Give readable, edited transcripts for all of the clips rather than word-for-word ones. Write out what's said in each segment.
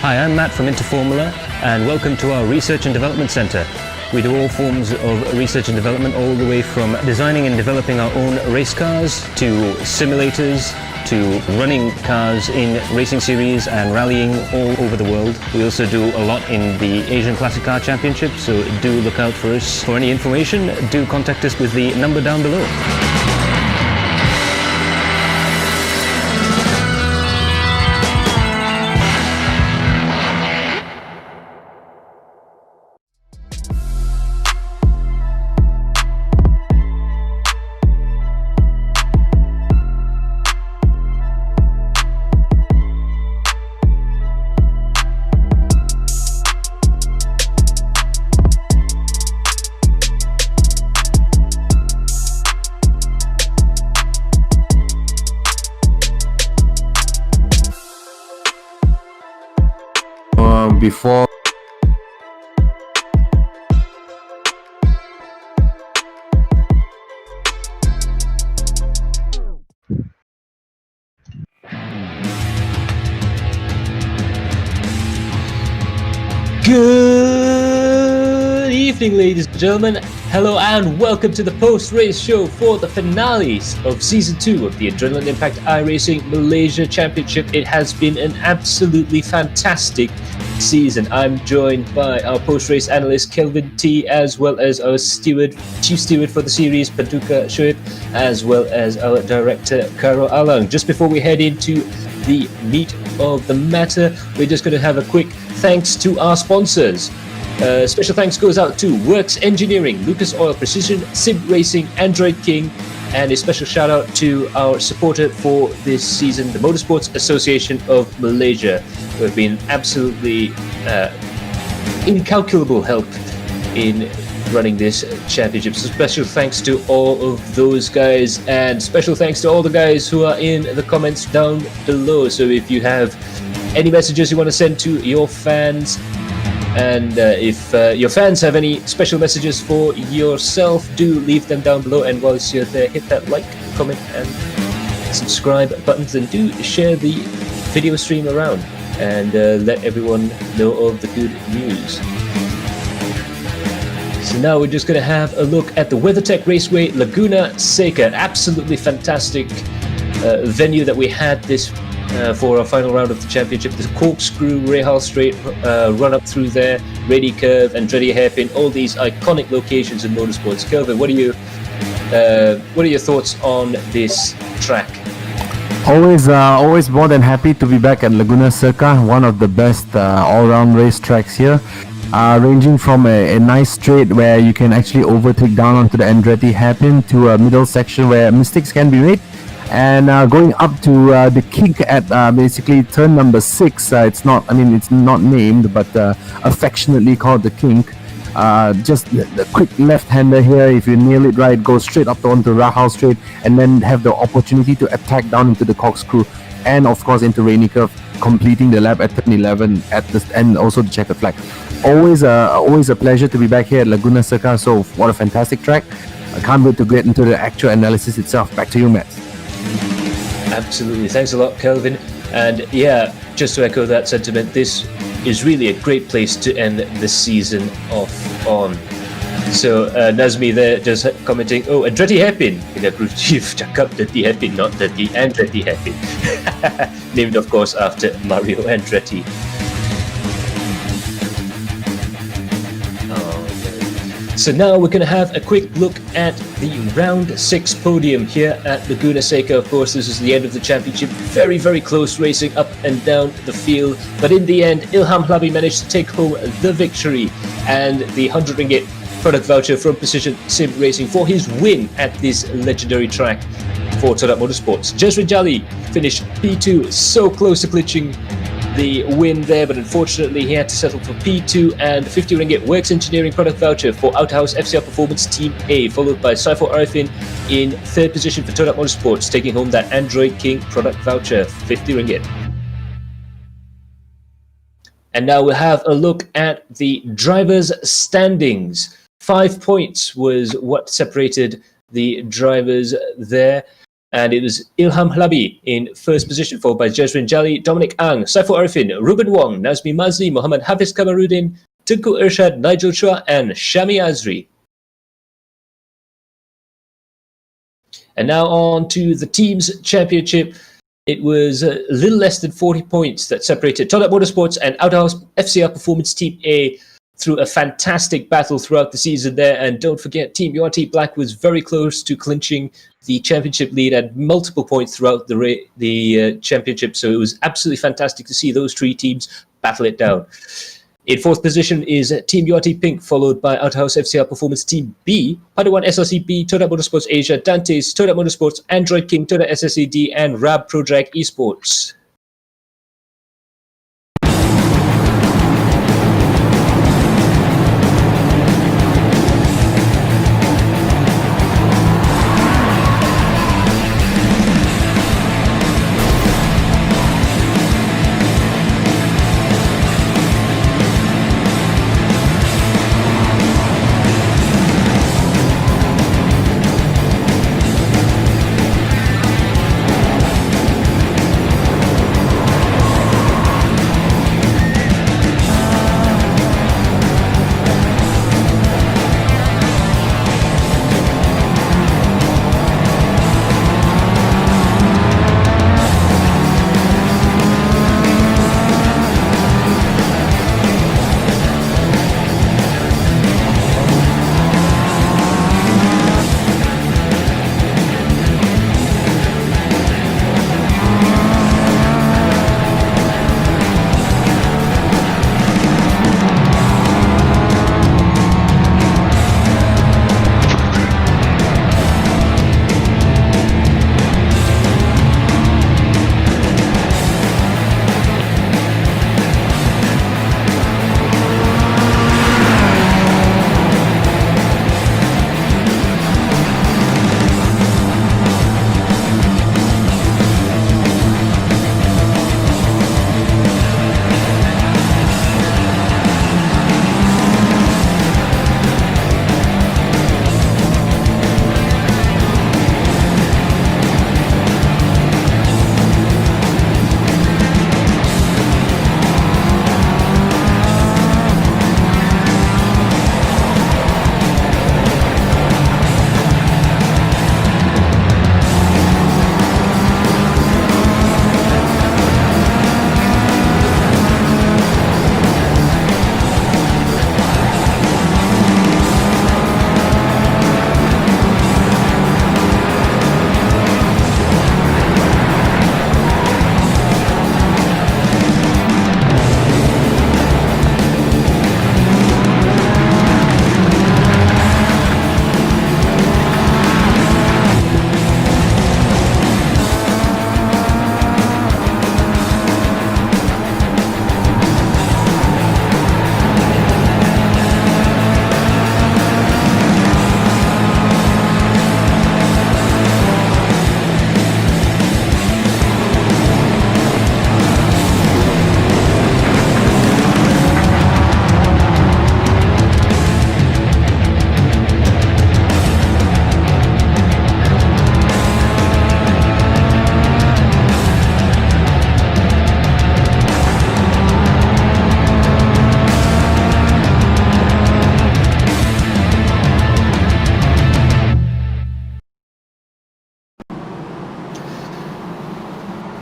Hi, I'm Matt from Interformula, and welcome to our Research and Development Centre. We do all forms of research and development, all the way from designing and developing our own race cars, to simulators, to running cars in racing series and rallying all over the world. We also do a lot in the Asian Classic Car Championship, so do look out for us. For any information, do contact us with the number down below. Before Good evening, ladies and gentlemen. Hello and welcome to the post-race show for the finales of Season 2 of the Adrenaline Impact iRacing Malaysia Championship. It has been an absolutely fantastic season. I'm joined by our post-race analyst Kelvin T, as well as our chief steward for the series, Paduka Shoaib, as well as our director, Karo Alang. Just before we head into the meat of the matter, we're just going to have a quick thanks to our sponsors. Special thanks goes out to Works Engineering, Lucas Oil Precision, Sim Racing, Android King, and a special shout out to our supporter for this season, the Motorsports Association of Malaysia, who have been absolutely incalculable help in running this championship. So special thanks to all of those guys, and special thanks to all the guys who are in the comments down below. So if you have any messages you want to send to your fans, and if your fans have any special messages for yourself, do leave them down below. And whilst you're there, hit that like, comment and subscribe buttons, and do share the video stream around, and let everyone know of the good news. So now we're just going to have a look at the WeatherTech Raceway, Laguna Seca. Absolutely fantastic venue that we had this for our final round of the championship. The corkscrew, Rahal Straight, run up through there, Rady Curve, and Andretti Hairpin, all these iconic locations in motorsports. Kelvin, what are your thoughts on this track? Always more than happy to be back at Laguna Seca, one of the best all-round race tracks here. Ranging from a nice straight where you can actually overtake down onto the Andretti Hairpin, to a middle section where mistakes can be made, and going up to the kink at basically turn number 6. It's not named, but affectionately called the kink. Just the quick left-hander here. If you nail it right, go straight up onto Rahal Straight, and then have the opportunity to attack down into the corkscrew, and of course into Rainy Curve, completing the lap at turn 11 at the and also the checkered flag. Always a pleasure to be back here at Laguna Seca. So what a fantastic track. I can't wait to get into the actual analysis itself. Back to you, Matt. Absolutely. Thanks a lot, Kelvin. And yeah, just to echo that sentiment, this is really a great place to end the season off on. So Nazmi there just commenting, oh, Andretti Hairpin. You've cakap Dirty Hairpin, not Dirty Andretti Hairpin. Named, of course, after Mario Andretti. So now we're going to have a quick look at the round 6 podium here at Laguna Seca. Of course, this is the end of the championship. Very, very close racing up and down the field. But in the end, Ilham Hlabi managed to take home the victory and the ringgit product voucher from Precision Sim Racing for his win at this legendary track for Todak Motorsports. Jazrin Jali finished P2, so close to clinching the win there, but unfortunately he had to settle for P2 and ringgit Works Engineering product voucher for Outhouse FCR Performance Team A, followed by Saiful Arifin in 3rd position for Todak Motorsports, taking home that Android King product voucher, ringgit. And now we'll have a look at the drivers' standings. 5 points was what separated the drivers there. And it was Ilham Hlabi in first position, followed by Jazrin Jali, Dominic Ang, Saiful Arifin, Ruben Wong, Nazmi Mazli, Muhammad Hafiz Kamaruddin, Tunku Irshad, Nigel Chua, and Shami Azri. And now on to the team's championship. It was a little less than 40 points that separated Todat Motorsports and Outhouse FCR Performance Team A through a fantastic battle throughout the season there. And don't forget, Team URT Black was very close to clinching the championship lead at multiple points throughout the championship. So it was absolutely fantastic to see those three teams battle it down. In fourth position is Team URT Pink, followed by Outhouse FCR Performance Team B, Padawan SLCB, Todat Motorsports Asia, Dantes, Todat Motorsports, Android King, Todat SSAD, and Rab Project Esports.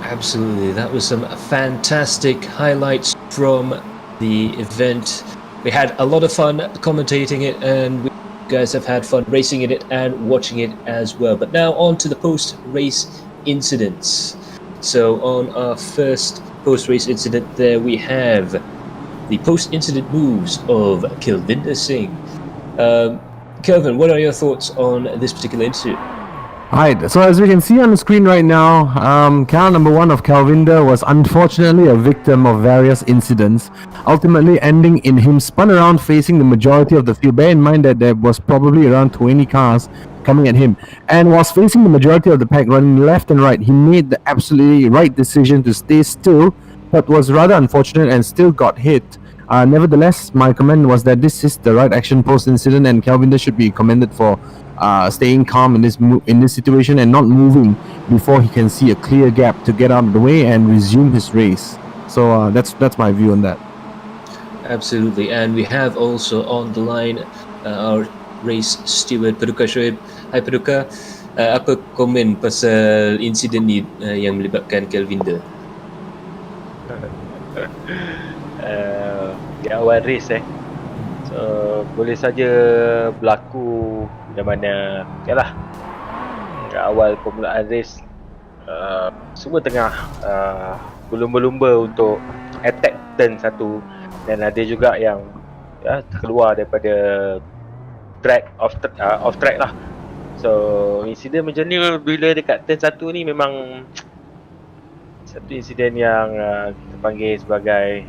Absolutely, that was some fantastic highlights from the event. We had a lot of fun commentating it, and we guys have had fun racing in it and watching it as well. But now on to the post-race incidents. So on our first post-race incident there, we have the post-incident moves of Kelvinder Singh. Kelvin, what are your thoughts on this particular incident? Right, so as we can see on the screen right now, car number 1 of Kelvinder was unfortunately a victim of various incidents, ultimately ending in him spun around facing the majority of the field. Bear in mind that there was probably around 20 cars coming at him, and was facing the majority of the pack running left and right. He made the absolutely right decision to stay still, but was rather unfortunate and still got hit. Nevertheless, my comment was that this is the right action post-incident, and Kelvinder should be commended for staying calm in this situation and not moving before he can see a clear gap to get out of the way and resume his race. So that's my view on that. Absolutely, and we have also on the line our race steward Paduka Shoaib. Hai Paduka, apa komen pasal insiden ni yang melibatkan Kelvinder? Di awal race so boleh saja berlaku di mana yalah di awal permulaan race semua tengah berlumba-lumba untuk attack turn 1 dan ada juga yang keluar daripada track off track lah. So insiden macam ni bila dekat turn 1 ni memang satu insiden yang kita panggil sebagai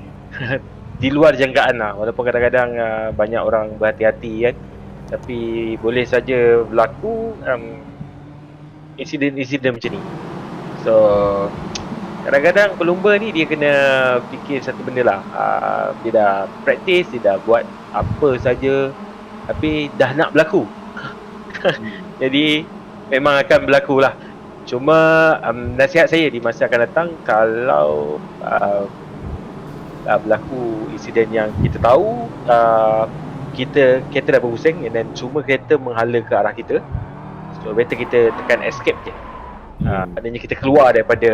di luar jangkaan lah, walaupun kadang-kadang banyak orang berhati-hati kan, tapi boleh saja berlaku insiden-insiden macam ni. So kadang-kadang pelumba ni dia kena fikir satu benda lah, dia dah practice, dia dah buat apa saja tapi dah nak berlaku. Jadi memang akan berlaku lah. Cuma nasihat saya di masa akan datang, kalau berlaku insiden yang kita tahu kereta dah berpusing dan cuma kereta menghala ke arah kita, so better kita tekan escape je. Maknanya kita keluar daripada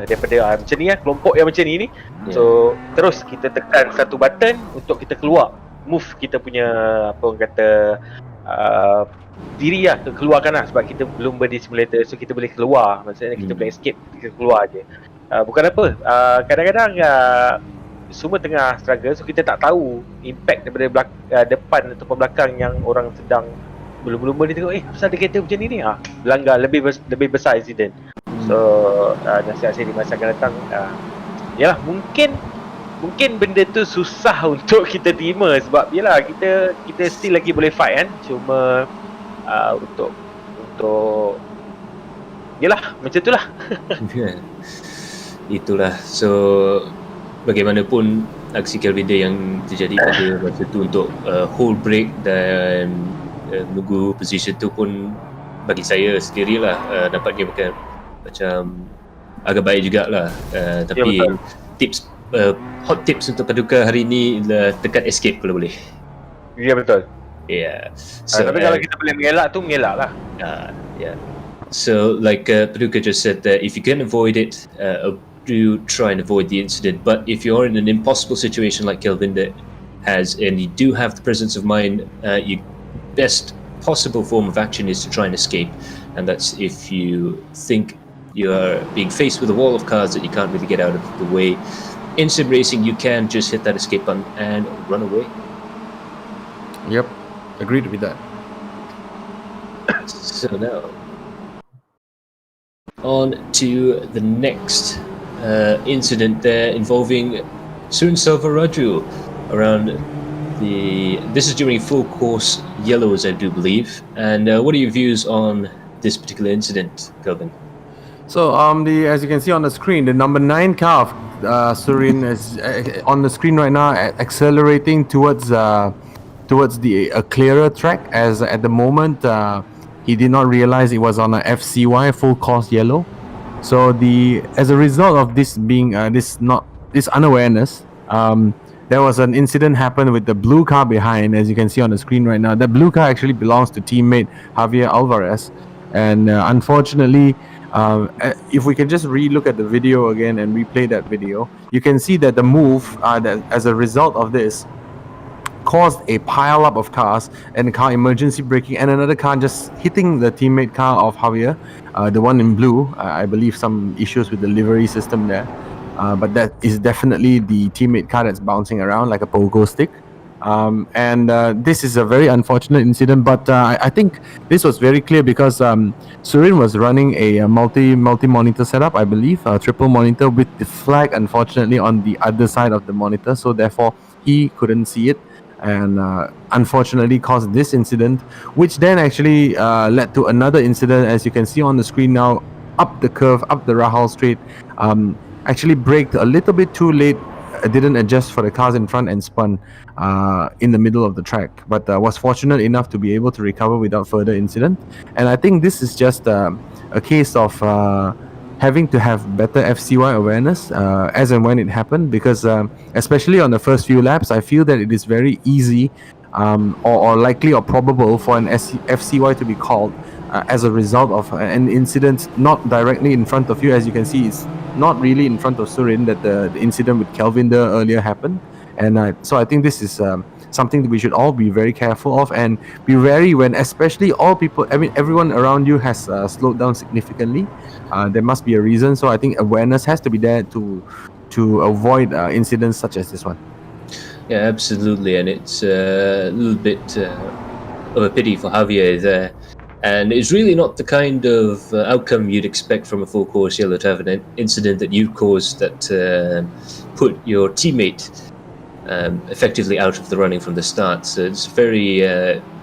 macam ni kelompok yang macam ni so terus kita tekan satu button untuk kita keluar, move kita punya apa orang kata diri keluarkan sebab kita belum di simulator, so kita boleh keluar, maksudnya kita boleh escape, kita keluar je. Bukan apa, kadang-kadang semua tengah struggle, so kita tak tahu impact daripada depan ataupun belakang yang orang sedang belum dia tengok pasal ada kereta macam ni berlanggar lebih besar insiden. So nasihat saya di masa akan datang, yalah mungkin benda tu susah untuk kita terima sebab yalah kita still lagi boleh fight kan, cuma untuk yalah macam itulah. Itulah, so bagaimanapun aksi Kelvinder yang terjadi pada masa tu untuk hold brake dan menunggu position tu pun bagi saya sendirilah nampaknya bukan macam agak baik jugalah, tapi tips hot tips untuk Paduka hari ni adalah tekan escape kalau boleh. Ya betul. Yeah. So, tapi kalau kita boleh mengelak lah. Yeah. So like Paduka just said that if you can avoid it, do try and avoid the incident. But if you're in an impossible situation like Kelvinder has, and you do have the presence of mind, your best possible form of action is to try and escape. And that's if you think you are being faced with a wall of cars that you can't really get out of the way. In sim racing, you can just hit that escape button and run away. Yep, agreed with that. So now, on to the next incident there involving Sun Salvaraju around this is during full course yellows, I do believe. And what are your views on this particular incident, Kelvin? So as you can see on the screen, the number 9 car of Surin is on the screen right now, accelerating towards a clearer track, as at the moment he did not realize it was on a FCY, full course yellow. So as a result of this being this unawareness, there was an incident happened with the blue car behind, as you can see on the screen right now. The blue car actually belongs to teammate Javier Alvarez, and unfortunately, if we can just re-look at the video again and replay that video, you can see that the move that as a result of this caused a pile up of cars and car emergency braking, and another car just hitting the teammate car of Javier, the one in blue. I believe some issues with the livery system there, but that is definitely the teammate car that's bouncing around like a pogo stick. And this is a very unfortunate incident, but I think this was very clear because Surin was running a multi-monitor setup, I believe, a triple monitor with the flag unfortunately on the other side of the monitor, so therefore he couldn't see it, and unfortunately caused this incident, which then actually led to another incident, as you can see on the screen now, up the curve, up the Rahal Straight, actually braked a little bit too late didn't adjust for the cars in front and spun in the middle of the track, but was fortunate enough to be able to recover without further incident. And I think this is just a case of having to have better FCY awareness as and when it happened, because especially on the first few laps, I feel that it is very easy or likely or probable for an FCY to be called as a result of an incident not directly in front of you. As you can see, it's not really in front of Surin that the incident with Kelvin there earlier happened. And so I think this is something that we should all be very careful of and be wary when, especially everyone around you has slowed down significantly. There must be a reason. So I think awareness has to be there to avoid incidents such as this one. Yeah, absolutely, and it's a little bit of a pity for Javier there. And it's really not the kind of outcome you'd expect from a full course yellow to have an incident that you caused that put your teammate effectively out of the running from the start. So it's a very,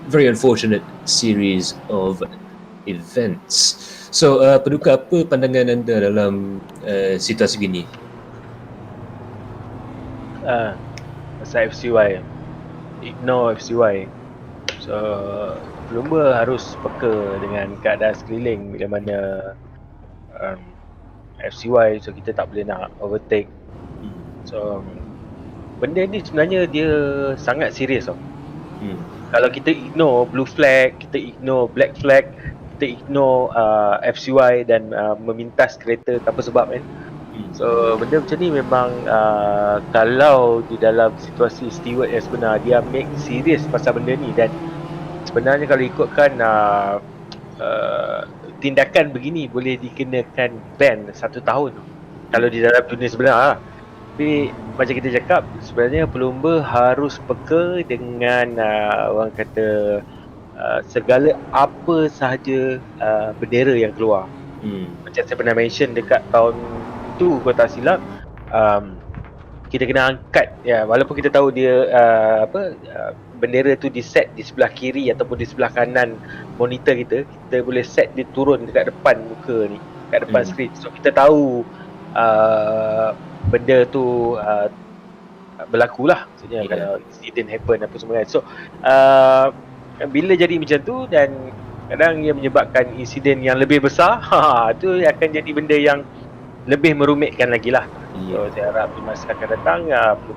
very unfortunate series of events. So, Paduka, apa pandangan anda dalam situasi gini? Pasal FCY, ignore FCY. So pelumba harus peka dengan keadaan sekeliling bila mana FCY, so kita tak boleh nak overtake. So benda ni sebenarnya dia sangat serius tau. Kalau kita ignore blue flag, kita ignore black flag, kita ignore FCY dan memintas kereta tanpa sebab kan. So benda macam ni memang kalau di dalam situasi steward yang sebenar, dia make serious pasal benda ni. Dan sebenarnya kalau ikutkan tindakan begini boleh dikenakan ban 1 tahun kalau di dalam dunia sebenar lah. Tapi macam kita cakap, sebenarnya pelumba harus peka dengan orang kata segala apa sahaja bendera yang keluar. Macam saya pernah mention dekat tahun tu, kalau tak silap, kita kena angkat ya, walaupun kita tahu dia bendera tu diset di sebelah kiri ataupun di sebelah kanan monitor kita boleh set dia turun dekat depan muka ni, dekat depan skrin. So kita tahu benda tu berlaku lah, maksudnya kalau incident happen apa semua kan. So bila jadi macam tu dan kadang ia menyebabkan insiden yang lebih besar, tu akan jadi benda yang lebih merumitkan lagi lah. So saya harap di masa akan datang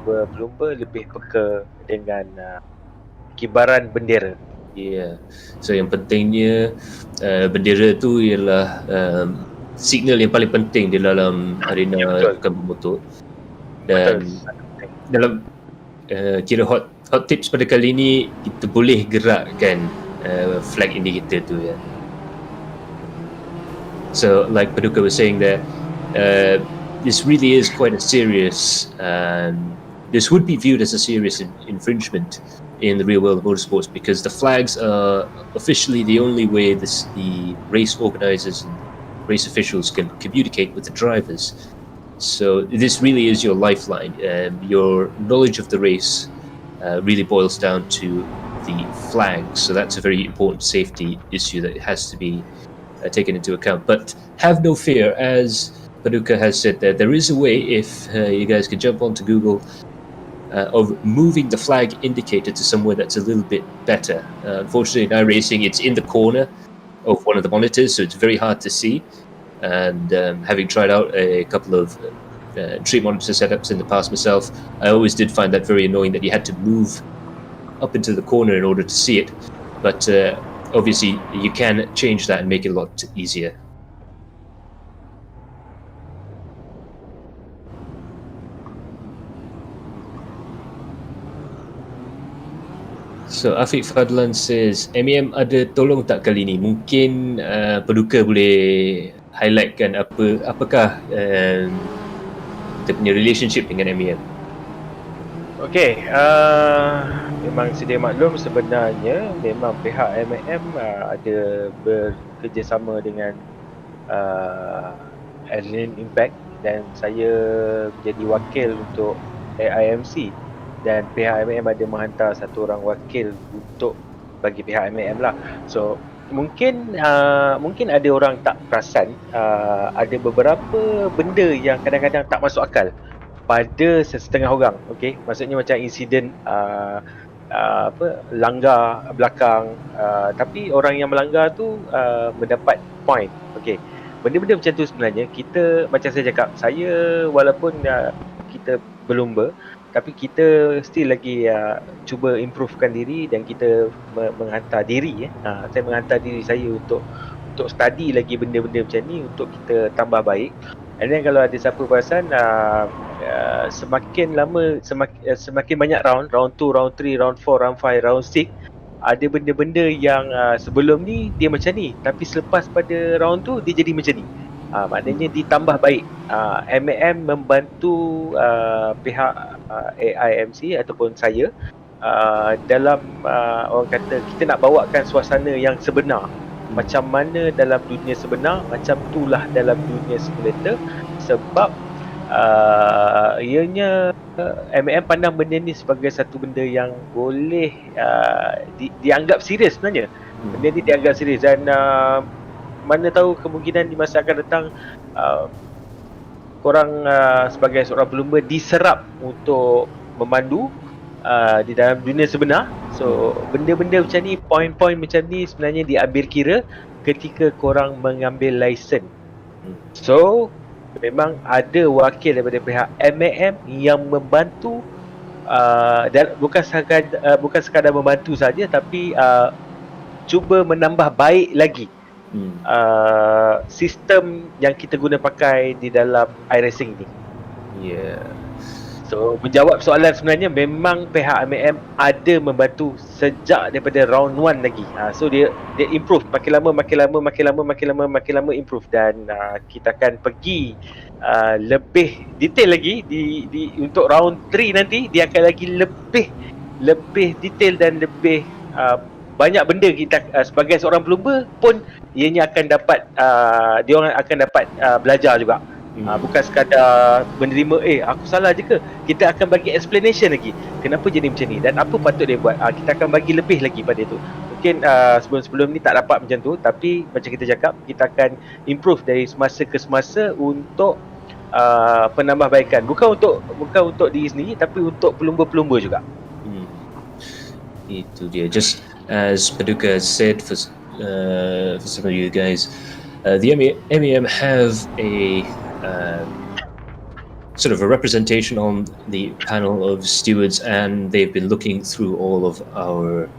pelumba lebih peka dengan kibaran bendera. So yang pentingnya bendera tu ialah signal yang paling penting di dalam arena sukan bermotor. Dan dalam kira hot tips pada kali ni, kita boleh gerakkan flag indicator tu ya. So like Paduka was saying there, this really is quite a serious this would be viewed as a serious infringement in the real world of motorsports, because the flags are officially the only way the race organizers and race officials can communicate with the drivers. So this really is your lifeline. Your knowledge of the race really boils down to the flags. So that's a very important safety issue that has to be taken into account. But have no fear, as Paduka has said there is a way, if you guys could jump onto Google, of moving the flag indicator to somewhere that's a little bit better. Unfortunately in iRacing it's in the corner of one of the monitors, so it's very hard to see. And having tried out a couple of tree monitor setups in the past myself, I always did find that very annoying that you had to move up into the corner in order to see it. But obviously you can change that and make it a lot easier. So Afiq Fadlan says, MEM ada tolong tak kali ni? Mungkin Paduka boleh highlightkan apakah kita punya relationship dengan MEM. Okay, memang sedia maklum sebenarnya memang pihak MEM ada bekerjasama dengan Adrenaline Impact, dan saya menjadi wakil untuk AIMC, dan pihak MEM ada menghantar satu orang wakil untuk bagi pihak MEM lah. So mungkin ada orang tak perasan, ada beberapa benda yang kadang-kadang tak masuk akal pada setengah orang. Okey, maksudnya macam insiden langgar belakang, tapi orang yang melanggar tu mendapat point. Okey, benda-benda macam tu sebenarnya kita, macam saya cakap, saya walaupun kita berlumba, tapi kita still lagi cuba improvekan diri, dan kita menghantar diri saya menghantar diri saya untuk study lagi benda-benda macam ni untuk kita tambah baik. And then kalau ada siapa perasan semakin lama semakin banyak round 2, round 3, round 4, round 5, round 6, ada benda-benda yang sebelum ni dia macam ni, tapi selepas pada round tu dia jadi macam ni. Maknanya ditambah baik. MAM membantu pihak AIMC ataupun saya dalam orang kata kita nak bawakan suasana yang sebenar. Macam mana dalam dunia sebenar, macam itulah dalam dunia simulator. Sebab ianya MAM pandang benda ni sebagai satu benda yang boleh dianggap serius sebenarnya. Benda ni dianggap serius, dan mana tahu kemungkinan di masa akan datang korang sebagai seorang pelumba diserap untuk memandu di dalam dunia sebenar. So benda-benda macam ni, poin-poin macam ni sebenarnya diambil kira ketika korang mengambil lesen. So memang ada wakil daripada pihak MAM yang membantu, dan bukan sekadar membantu saja, tapi cuba menambah baik lagi sistem yang kita guna pakai di dalam iRacing ni. So menjawab soalan, sebenarnya memang pihak MAM ada membantu sejak daripada round 1 lagi. So dia improve makin lama improve, dan kita akan pergi lebih detail lagi di untuk round 3 nanti. Dia akan lagi lebih detail dan lebih banyak benda kita sebagai seorang pelumba pun ianya akan dapat dia orang akan dapat belajar juga. Bukan sekadar menerima aku salah je ke, kita akan bagi explanation lagi kenapa jadi macam ni dan apa patut dia buat. Kita akan bagi lebih lagi pada tu. Mungkin sebelum ni tak dapat macam tu, tapi macam kita cakap, kita akan improve dari semasa ke semasa untuk penambahbaikan, bukan untuk diri sendiri, tapi untuk pelumba-pelumba juga. Itu dia. Just as Paduka said, for some of you guys, the MEM have a sort of a representation on the panel of stewards, and they've been looking through all of our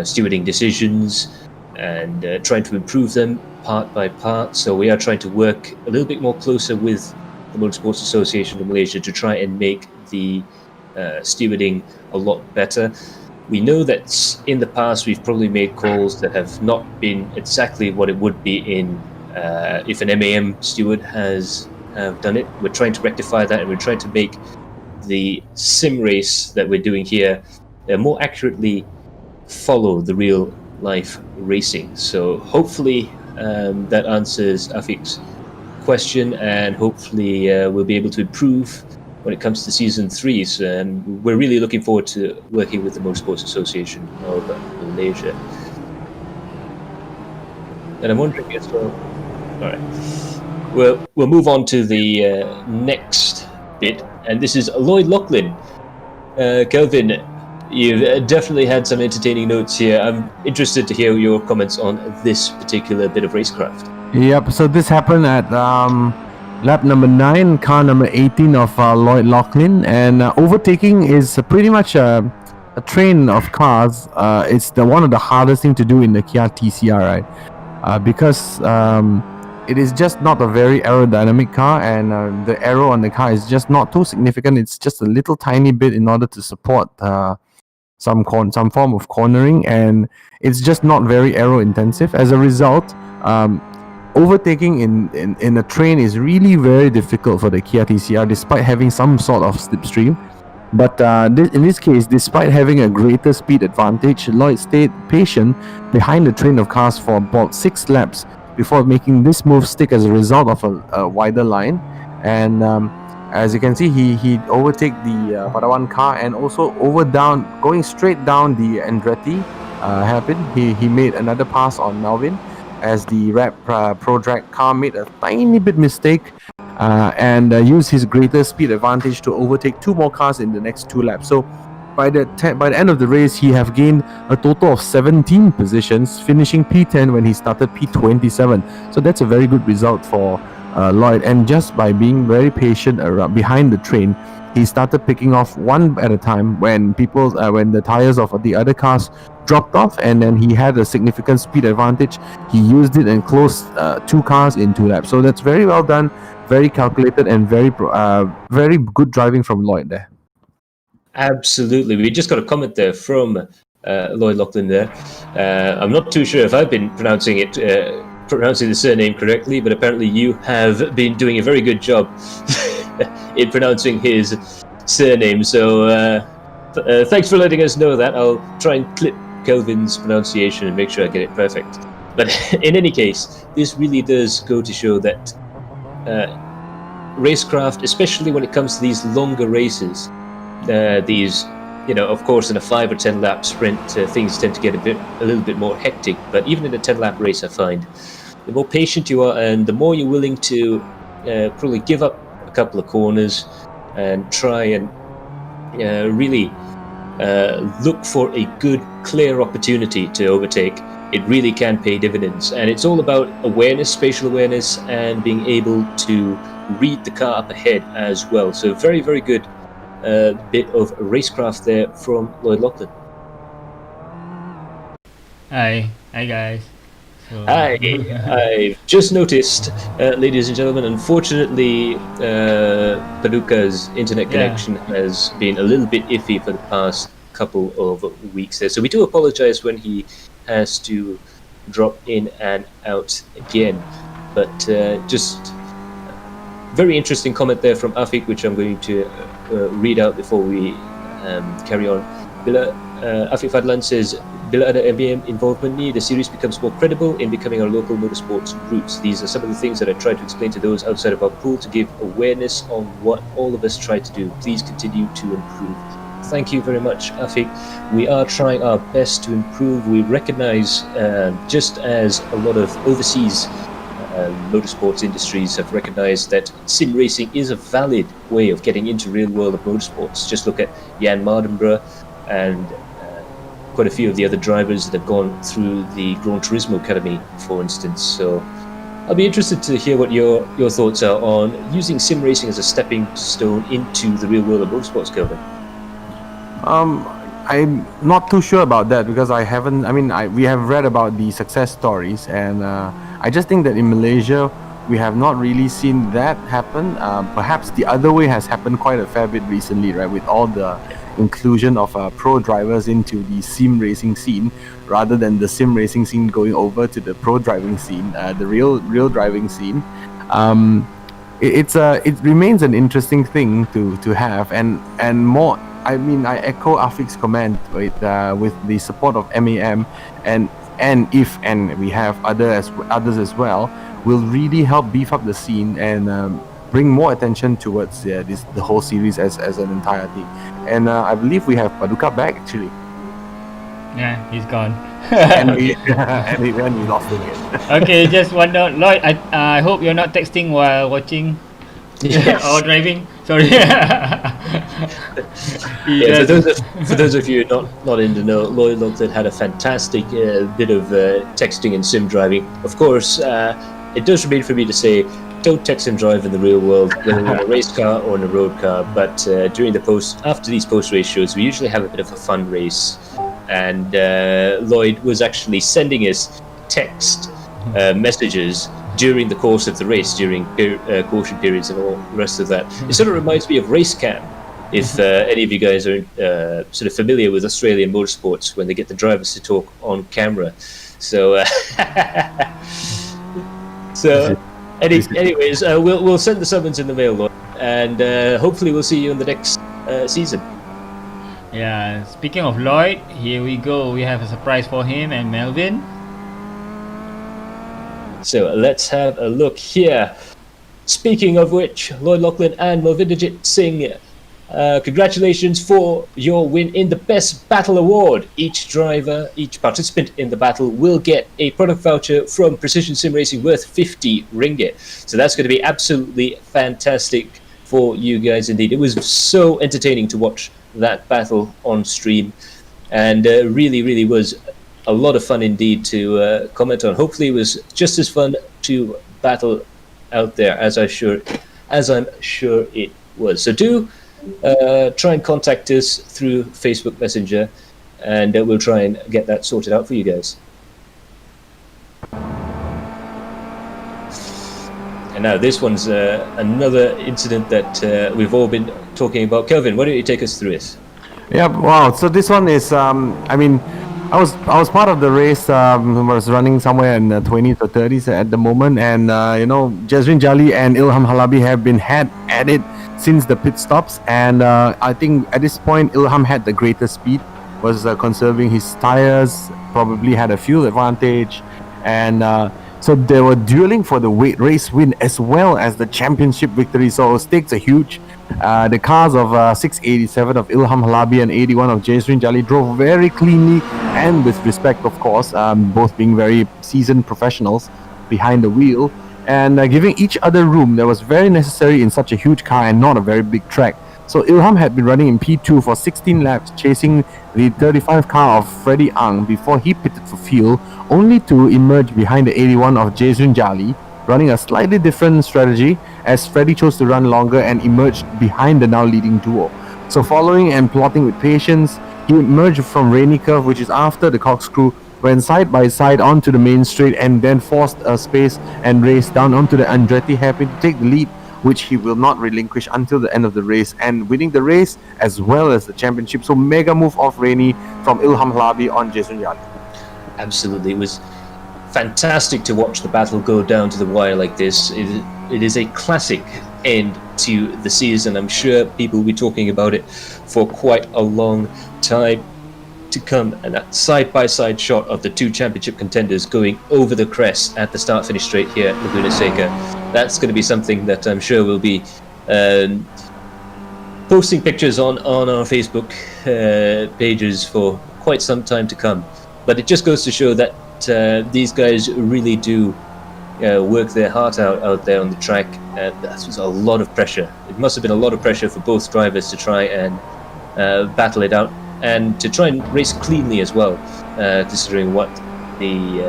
stewarding decisions and trying to improve them part by part. So we are trying to work a little bit more closer with the Motorsports Association of Malaysia to try and make the stewarding a lot better. We know that in the past we've probably made calls that have not been exactly what it would be in if an MAM steward have done it. We're trying to rectify that, and we're trying to make the sim race that we're doing here more accurately follow the real life racing. So hopefully that answers Afiq's question, and hopefully we'll be able to improve when it comes to season 3. So, we're really looking forward to working with the Motorsports Association of Malaysia. And I'm wondering as well. All right, we'll move on to the next bit, and this is Lloyd Lachlan. Kelvin, you've definitely had some entertaining notes here. I'm interested to hear your comments on this particular bit of racecraft. Yep, so this happened at lap number 9, car number 18 of Lloyd Lachlan, and overtaking is pretty much a train of cars. It's one of the hardest thing to do in the Kia TCR, right? Because it is just not a very aerodynamic car, and the aero on the car is just not too significant. It's just a little tiny bit in order to support some form of cornering, and it's just not very aero intensive. As a result, overtaking in a train is really very difficult for the Kia TCR, despite having some sort of slipstream. But in this case, despite having a greater speed advantage, Lloyd stayed patient behind the train of cars for about 6 laps before making this move stick as a result of a wider line. And as you can see, he overtake the Padawan car, and also going straight down the Andretti hairpin. He made another pass on Melvin, as the Rap Pro Drag car made a tiny bit mistake and use his greater speed advantage to overtake two more cars in the next two laps. So by the end of the race, he have gained a total of 17 positions, finishing P10 when he started P27. So that's a very good result for Lloyd. And just by being very patient behind the train, he started picking off one at a time when when the tires of the other cars dropped off, and then he had a significant speed advantage. He used it and closed two cars in 2 laps. So that's very well done, very calculated, and very good driving from Lloyd there. Absolutely. We just got a comment there from Lloyd Lachlan there. I'm not too sure if I've been pronouncing the surname correctly, but apparently you have been doing a very good job in pronouncing his surname. So thanks for letting us know that. I'll try and clip Kelvin's pronunciation and make sure I get it perfect. But in any case, this really does go to show that racecraft, especially when it comes to these longer races, of course, in a 5 or 10 lap sprint, things tend to get a little bit more hectic. But even in a 10 lap race, I find the more patient you are, and the more you're willing to probably give up a couple of corners and try and really look for a good, clear opportunity to overtake, it really can pay dividends. And it's all about awareness, spatial awareness, and being able to read the car up ahead as well. So very, very good bit of racecraft there from Lloyd Lachlan. Hi guys. So, Hi, I've just noticed, ladies and gentlemen, unfortunately, Paducah's internet connection has been a little bit iffy for the past couple of weeks there. So we do apologize when he has to drop in and out again. But just very interesting comment there from Afik, which I'm going to read out before we carry on. Afik Fadlan says, Bila ada MBM involvement ni, the series becomes more credible in becoming our local motorsports roots. These are some of the things that I try to explain to those outside of our pool to give awareness on what all of us try to do. Please continue to improve. Thank you very much, Afik. We are trying our best to improve. We recognize, just as a lot of overseas motorsports industries have recognized, that sim racing is a valid way of getting into real world of motorsports. Just look at Jan Mardenborough and quite a few of the other drivers that have gone through the Gran Turismo Academy, for instance. So I'll be interested to hear what your thoughts are on using sim racing as a stepping stone into the real world of motorsports, Kelvin. I'm not too sure about that because I haven't. I mean, we have read about the success stories, and I just think that in Malaysia we have not really seen that happen. Perhaps the other way has happened quite a fair bit recently, right? With all the inclusion of pro drivers into the sim racing scene, rather than the sim racing scene going over to the pro driving scene, the real driving scene. It remains an interesting thing to have, and more. I mean, I echo Afik's comment with the support of MAM, and we have others as well, will really help beef up the scene and bring more attention towards the whole series as an entirety. And I believe we have Paducah back actually. yeah, he's gone. and we lost him again. Okay, just one note, Lloyd. I hope you're not texting while watching or driving. Sorry. For those of you not in the know, Lloyd Lachlan had a fantastic bit of texting and sim driving. Of course, it does remain for me to say, don't text and drive in the real world, whether in a race car or in a road car. But after these post-race shows, we usually have a bit of a fun race. And Lloyd was actually sending us text messages during the course of the race, during caution periods and all the rest of that. It sort of reminds me of race cam. If any of you guys are sort of familiar with Australian motorsports, when they get the drivers to talk on camera. So, anyways, we'll send the summons in the mail, Lloyd, and hopefully we'll see you in the next season. Yeah, speaking of Lloyd, here we go. We have a surprise for him and Melvin. So let's have a look here. Speaking of which, Lloyd Lachlan and Movinderjit Singh Congratulations for your win in the Best Battle Award. Each driver, each participant in the battle will get a product voucher from Precision Sim Racing worth 50 ringgit. So that's going to be absolutely fantastic for you guys indeed. It was so entertaining to watch that battle on stream, and really was a lot of fun indeed to comment on. Hopefully it was just as fun to battle out there as I'm sure it was. So do try and contact us through Facebook Messenger, and we'll try and get that sorted out for you guys. And now this one's another incident that we've all been talking about. Kelvin, why don't you take us through it? Yeah, wow. So this one is, I mean, I was part of the race. I was running somewhere in the 20s or 30s at the moment, and you know, Jazrin Jali and Ilham Halabi have been had at it since the pit stops, and I think at this point Ilham had the greater speed, was conserving his tires, probably had a fuel advantage, and so they were dueling for the race win as well as the championship victory. So stakes are huge. The cars of 687 of Ilham Halabi and 81 of Jazrin Jali drove very cleanly and with respect, of course, both being very seasoned professionals behind the wheel, and giving each other room that was very necessary in such a huge car and not a very big track. So Ilham had been running in P2 for 16 laps, chasing the 35 car of Freddie Ang before he pitted for fuel, only to emerge behind the 81 of Jazrin Jali, running a slightly different strategy as Freddie chose to run longer and emerged behind the now leading duo. So following and plotting with patience, he emerged from Rainy Curve, which is after the corkscrew, went side by side onto the main straight and then forced a space and raced down onto the Andretti hairpin to take the lead, which he will not relinquish until the end of the race, and winning the race as well as the championship. So mega move off Rainy from Ilham Halabi on Jazrin Jali. Absolutely, it was fantastic to watch the battle go down to the wire like this. It is a classic end to the season. I'm sure people will be talking about it for quite a long time to come. And that side-by-side shot of the two championship contenders going over the crest at the start-finish straight here at Laguna Seca, that's going to be something that I'm sure we'll be posting pictures on our Facebook pages for quite some time to come. But it just goes to show that these guys really do work their heart out there on the track, and that was a lot of pressure. It must have been a lot of pressure for both drivers to try and battle it out, and to try and race cleanly as well, considering what the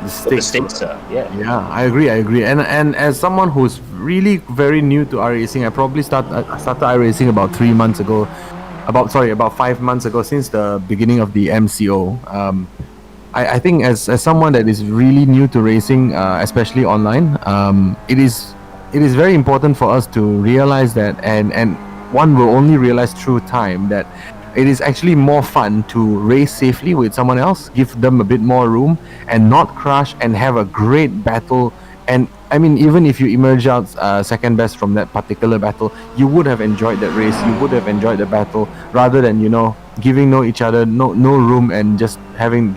stakes are. Yeah, I agree. And as someone who's really very new to iRacing, I probably started iRacing about 3 months ago. About 5 months ago, since the beginning of the MCO. I think as someone that is really new to racing, especially online, it is very important for us to realize that, and one will only realize through time, that it is actually more fun to race safely with someone else, give them a bit more room, and not crash, and have a great battle. And I mean, even if you emerge out second best from that particular battle, you would have enjoyed that race, you would have enjoyed the battle, rather than, you know, giving each other no room and just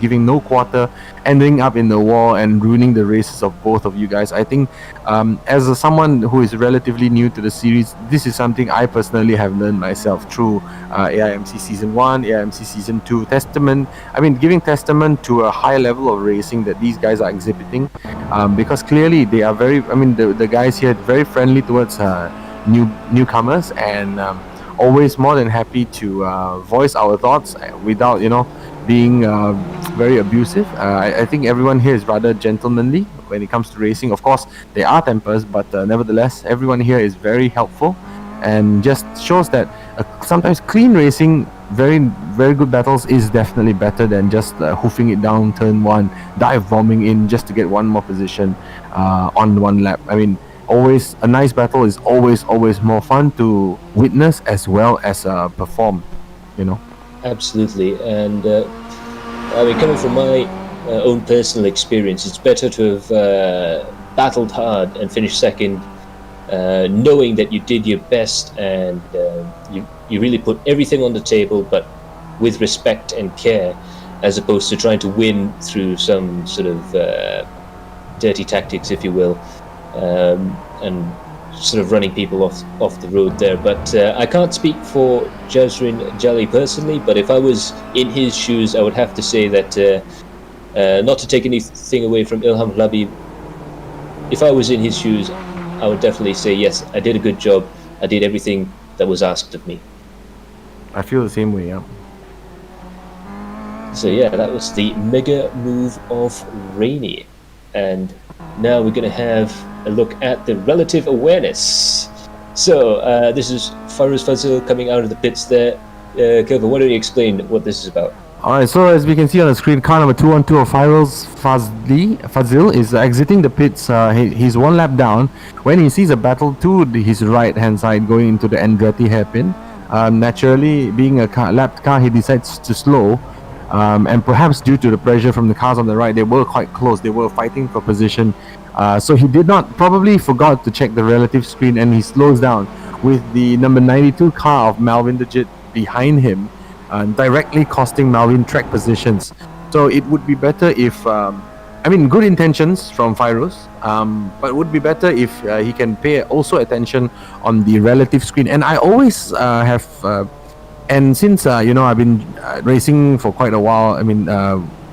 giving no quarter, ending up in the wall and ruining the races of both of you guys. I think as someone who is relatively new to the series, this is something I personally have learned myself through AIMC Season 1, AIMC Season 2, giving testament to a high level of racing that these guys are exhibiting, because clearly they are very, the guys here are very friendly towards newcomers, and always more than happy to voice our thoughts without, being very abusive. I think everyone here is rather gentlemanly when it comes to racing. Of course, there are tempers, but nevertheless, everyone here is very helpful, and just shows that sometimes clean racing, very, very good battles, is definitely better than just hoofing it down turn one, dive bombing in just to get one more position on one lap. Always a nice battle is always more fun to witness as well as perform, Absolutely. And coming from my own personal experience, it's better to have battled hard and finished second, knowing that you did your best, and you really put everything on the table, but with respect and care, as opposed to trying to win through some sort of dirty tactics, if you will. And sort of running people off the road there. But I can't speak for Jazrin Jali personally, but if I was in his shoes, I would have to say that, not to take anything away from Ilham Labib, if I was in his shoes, I would definitely say, yes, I did a good job. I did everything that was asked of me. I feel the same way, yeah. So yeah, that was the mega move of Rainy. And now we're going to have a look at the relative awareness. So this is Farouz Fazil coming out of the pits there. Kelvin, why don't you explain what this is about? Alright, so as we can see on the screen, car number 212 of Fazil is exiting the pits. He's one lap down when he sees a battle to his right hand side going into the Andretti hairpin. Naturally, being a lapped car, he decides to slow. And perhaps due to the pressure from the cars on the right, they were quite close. They were fighting for position. So he probably forgot to check the relative screen, and he slows down with the number 92 car of Malvin Dejit behind him, directly costing Malvin track positions. So it would be better if, good intentions from Fairuz, but it would be better if he can pay also attention on the relative screen. And I always and since I've been racing for quite a while,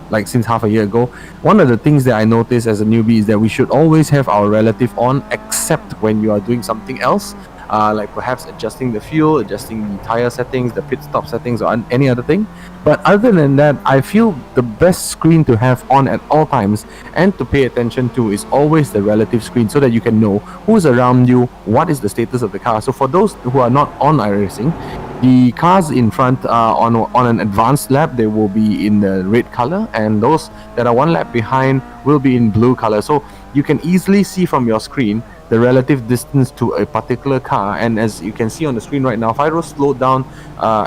like since half a year ago, one of the things that I noticed as a newbie is that we should always have our relative on, except when you are doing something else, like perhaps adjusting the fuel, adjusting the tire settings, the pit stop settings, or any other thing. But other than that, I feel the best screen to have on at all times and to pay attention to is always the relative screen, so that you can know who's around you, what is the status of the car. So for those who are not on iRacing, the cars in front on an advanced lap, they will be in the red color, and those that are one lap behind will be in blue color. So you can easily see from your screen the relative distance to a particular car. And as you can see on the screen right now, Fairuz slowed down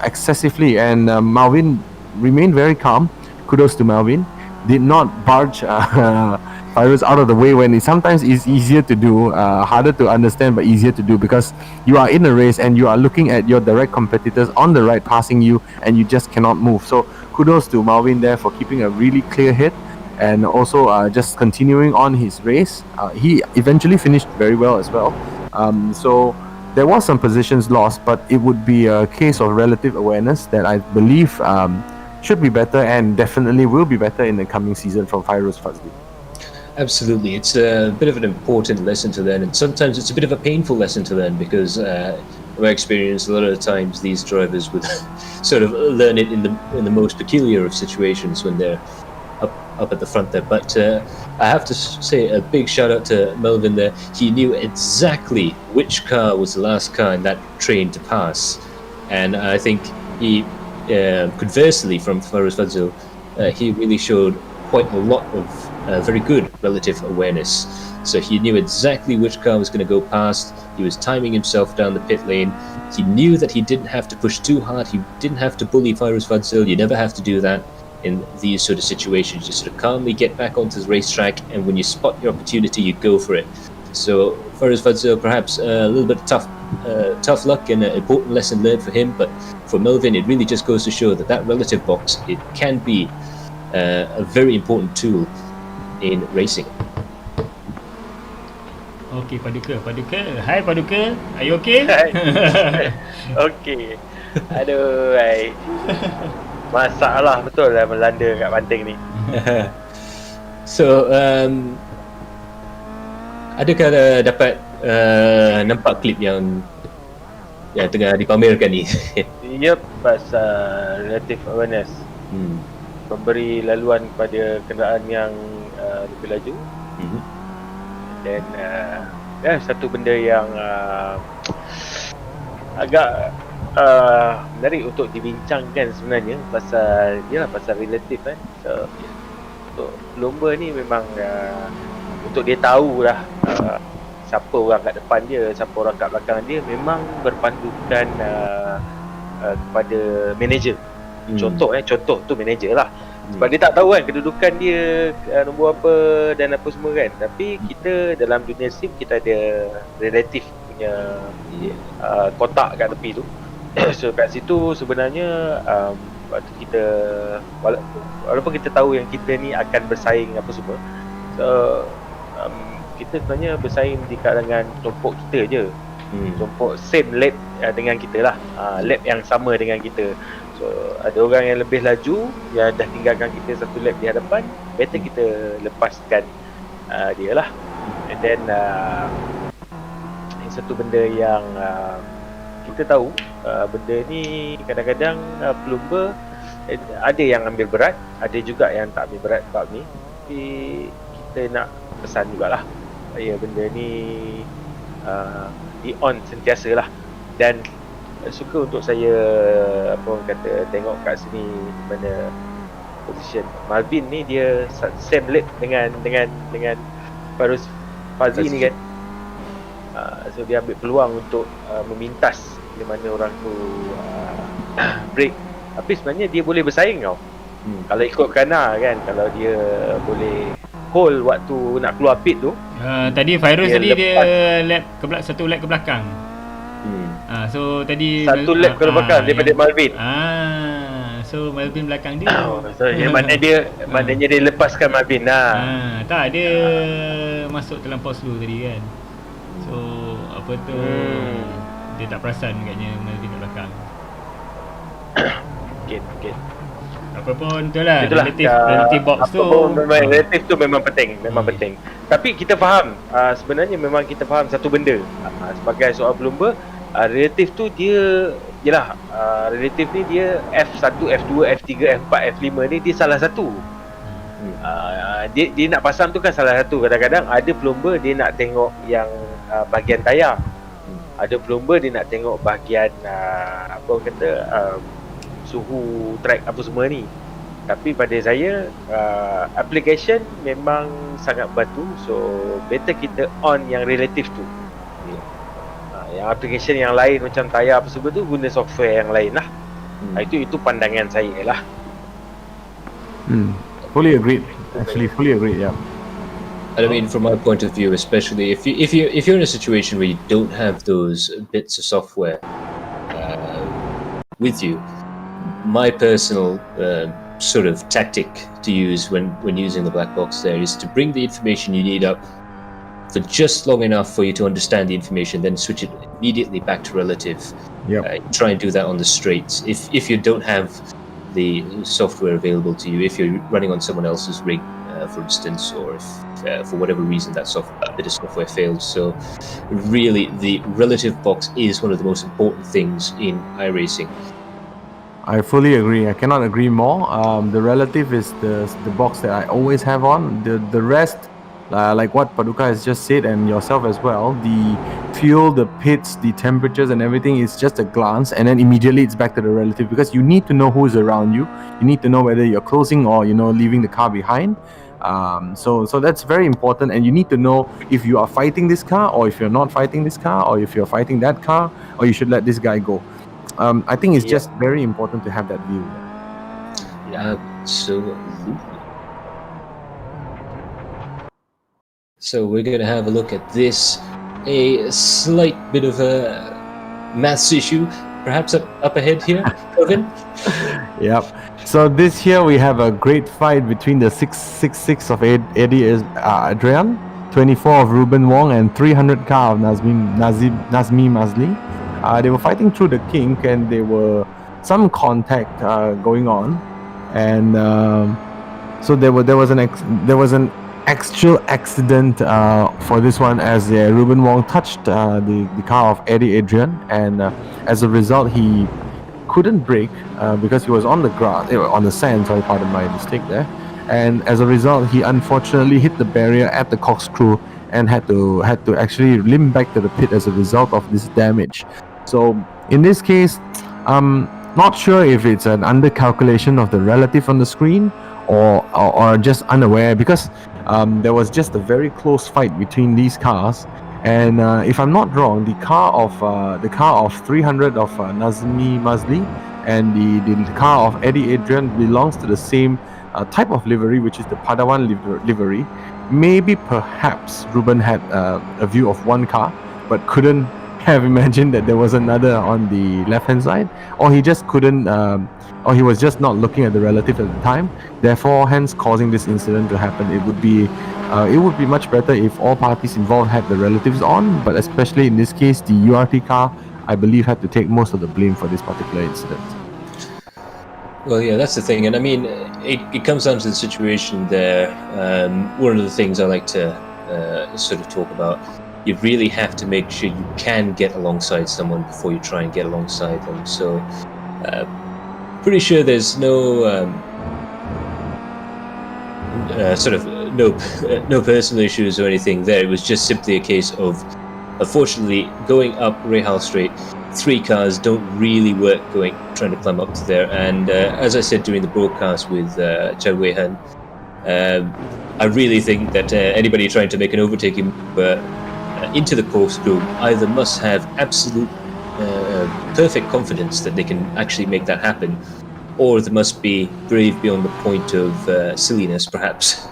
excessively, and Malvin remained very calm. Kudos to Malvin. Did not barge Fairuz out of the way when it sometimes is easier to do, harder to understand but easier to do, because you are in a race and you are looking at your direct competitors on the right passing you, and you just cannot move. So kudos to Malvin there for keeping a really clear head, and also just continuing on his race. He eventually finished very well as well. So there was some positions lost, but it would be a case of relative awareness that I believe should be better, and definitely will be better in the coming season from Fairuz Fazli. Absolutely, it's a bit of an important lesson to learn, and sometimes it's a bit of a painful lesson to learn, because in my experience, a lot of the times these drivers would sort of learn it in the most peculiar of situations when they're up at the front there. But I have to say a big shout out to Melvin there. He knew exactly which car was the last car in that train to pass, and I think he, conversely from Farouz Fazil, he really showed quite a lot of very good relative awareness. So he knew exactly which car was going to go past. He was timing himself down the pit lane. He knew that he didn't have to push too hard. He didn't have to bully Fairuz Fazil. You never have to do that in these sort of situations. You sort of calmly get back onto the racetrack, and when you spot your opportunity, you go for it. So Fairuz Fazil, perhaps a little bit tough luck and an important lesson learned for him. But for Melvin, it really just goes to show that that relative box, it can be a very important tool in racing. Okay, Paduka. Hi, Paduka. Are you okay? Okay. Aduh, masalah betul lah melanda kat Banting ni. So, adakah dapat nampak klip yang tengah dipamerkan ni? Yep, pasal relative awareness. Memberi laluan kepada kenderaan yang lebih laju. Dan satu benda yang agak menarik untuk dibincangkan sebenarnya, pasal relatif kan. So, untuk lomba ni memang untuk dia tahu lah siapa orang kat depan dia, siapa orang kat belakang dia, memang berpandukan kepada manager. Contoh tu manager lah. Sebab dia tak tahu kan kedudukan dia, nombor apa dan apa semua kan. Tapi kita dalam dunia sim, kita ada relatif punya kotak kat tepi tu. So kat situ sebenarnya waktu kita, walaupun kita tahu yang kita ni akan bersaing apa semua, so kita sebenarnya bersaing di kalangan kelompok kita je. Kelompok same lap dengan kita lah, lap yang sama dengan kita. So ada orang yang lebih laju, yang dah tinggalkan kita satu lap di hadapan, better kita lepaskan dia lah. And then satu benda yang kita tahu, benda ni kadang-kadang pelumba ada yang ambil berat, ada juga yang tak ambil berat bab ni. Tapi kita nak pesan jugalah, ya benda ni di on sentiasa lah. Dan suka untuk saya tengok kat sini mana position Marvin ni, dia same lap dengan Fazli ni kan. So dia ambil peluang untuk memintas di mana orang tu break. Tapi sebenarnya dia boleh bersaing tau. Kalau ikut Kana kan, kalau dia boleh hold waktu nak keluar pit tu. Tadi Fairuz tadi dia satu lap ke belakang. So tadi satu lap ke belakang daripada Marvin. So Marvin belakang dia. So maknanya dia lepaskan Marvin lah. Tak, dia masuk terlampau slow tadi kan. So apa tu, dia tak perasan agaknya Marvin kat belakang. Okay. Apa pun itulah relative box tu. Relative tu memang penting, penting. Tapi kita faham, sebenarnya memang kita faham satu benda, sebagai soal pelumba, relative tu dia yalah, relative ni dia F1, F2, F3, F4, F5 ni dia salah satu. Dia nak pasang tu kan salah satu. Kadang-kadang ada pelumba dia nak tengok yang bahagian tayar. Ada pelumba dia nak tengok bahagian suhu track apa semua ni. Tapi pada saya application memang sangat bantu. So better kita on yang relative tu. Yang application yang lain macam tayar apa semua tu, guna software yang lain lah. Itu pandangan saya lah. Fully agreed. Actually, fully agreed. Yeah. I mean, from my point of view, especially if you're in a situation where you don't have those bits of software with you, my personal sort of tactic to use when using the black box there is to bring the information you need up for just long enough for you to understand the information, then switch it immediately back to relative. Try and do that on the straights. If you don't have the software available to you, if you're running on someone else's rig, for instance, or if for whatever reason that bit of software fails. So really the relative box is one of the most important things in iRacing. I fully agree. I cannot agree more. The relative is the box that I always have on. The rest, like what Paduka has just said and yourself as well, the fuel, the pits, the temperatures and everything is just a glance, and then immediately it's back to the relative, because you need to know who's around you. You need to know whether you're closing or leaving the car behind. So that's very important, and you need to know if you are fighting this car or if you're not fighting this car, or if you're fighting that car, or you should let this guy go. I think it's just very important to have that view. Absolutely. So we're going to have a look at this, a slight bit of a maths issue, perhaps up ahead here, Kevin. Yep. So this here we have a great fight between the 666 of Eddie Adrian, 24 of Ruben Wong, and 300 car of Nazmi Mazli. They were fighting through the kink, and there were some contact going on, and so there was an actual accident for this one, as Ruben Wong touched the car of Eddie Adrian, and as a result he couldn't brake because he was on the grass, on the sand. Sorry, pardon my mistake there. And as a result, he unfortunately hit the barrier at the corkscrew and had to actually limp back to the pit as a result of this damage. So in this case, I'm not sure if it's an under calculation of the relative on the screen or just unaware, because there was just a very close fight between these cars. And if I'm not wrong, the car of 300 of Nazmi Mazli and the car of Eddie Adrian belongs to the same type of livery, which is the Padawan livery. Maybe perhaps Ruben had a view of one car, but couldn't have imagined that there was another on the left hand side, or he just couldn't, or he was just not looking at the relative at the time, therefore hence causing this incident to happen. It would be It would be much better if all parties involved had the relatives on, but especially in this case, the URT car, I believe, had to take most of the blame for this particular incident. Well, yeah, that's the thing, and I mean, it comes down to the situation there. One of the things I like to sort of talk about, you really have to make sure you can get alongside someone before you try and get alongside them. So, pretty sure there's no no personal issues or anything there. It was just simply a case of, unfortunately, going up Rahal Straight, 3 cars don't really work trying to climb up to there. And as I said during the broadcast with Chow Wei Han, I really think that anybody trying to make an overtaking into the corkscrew either must have absolute perfect confidence that they can actually make that happen, or they must be brave beyond the point of silliness, perhaps.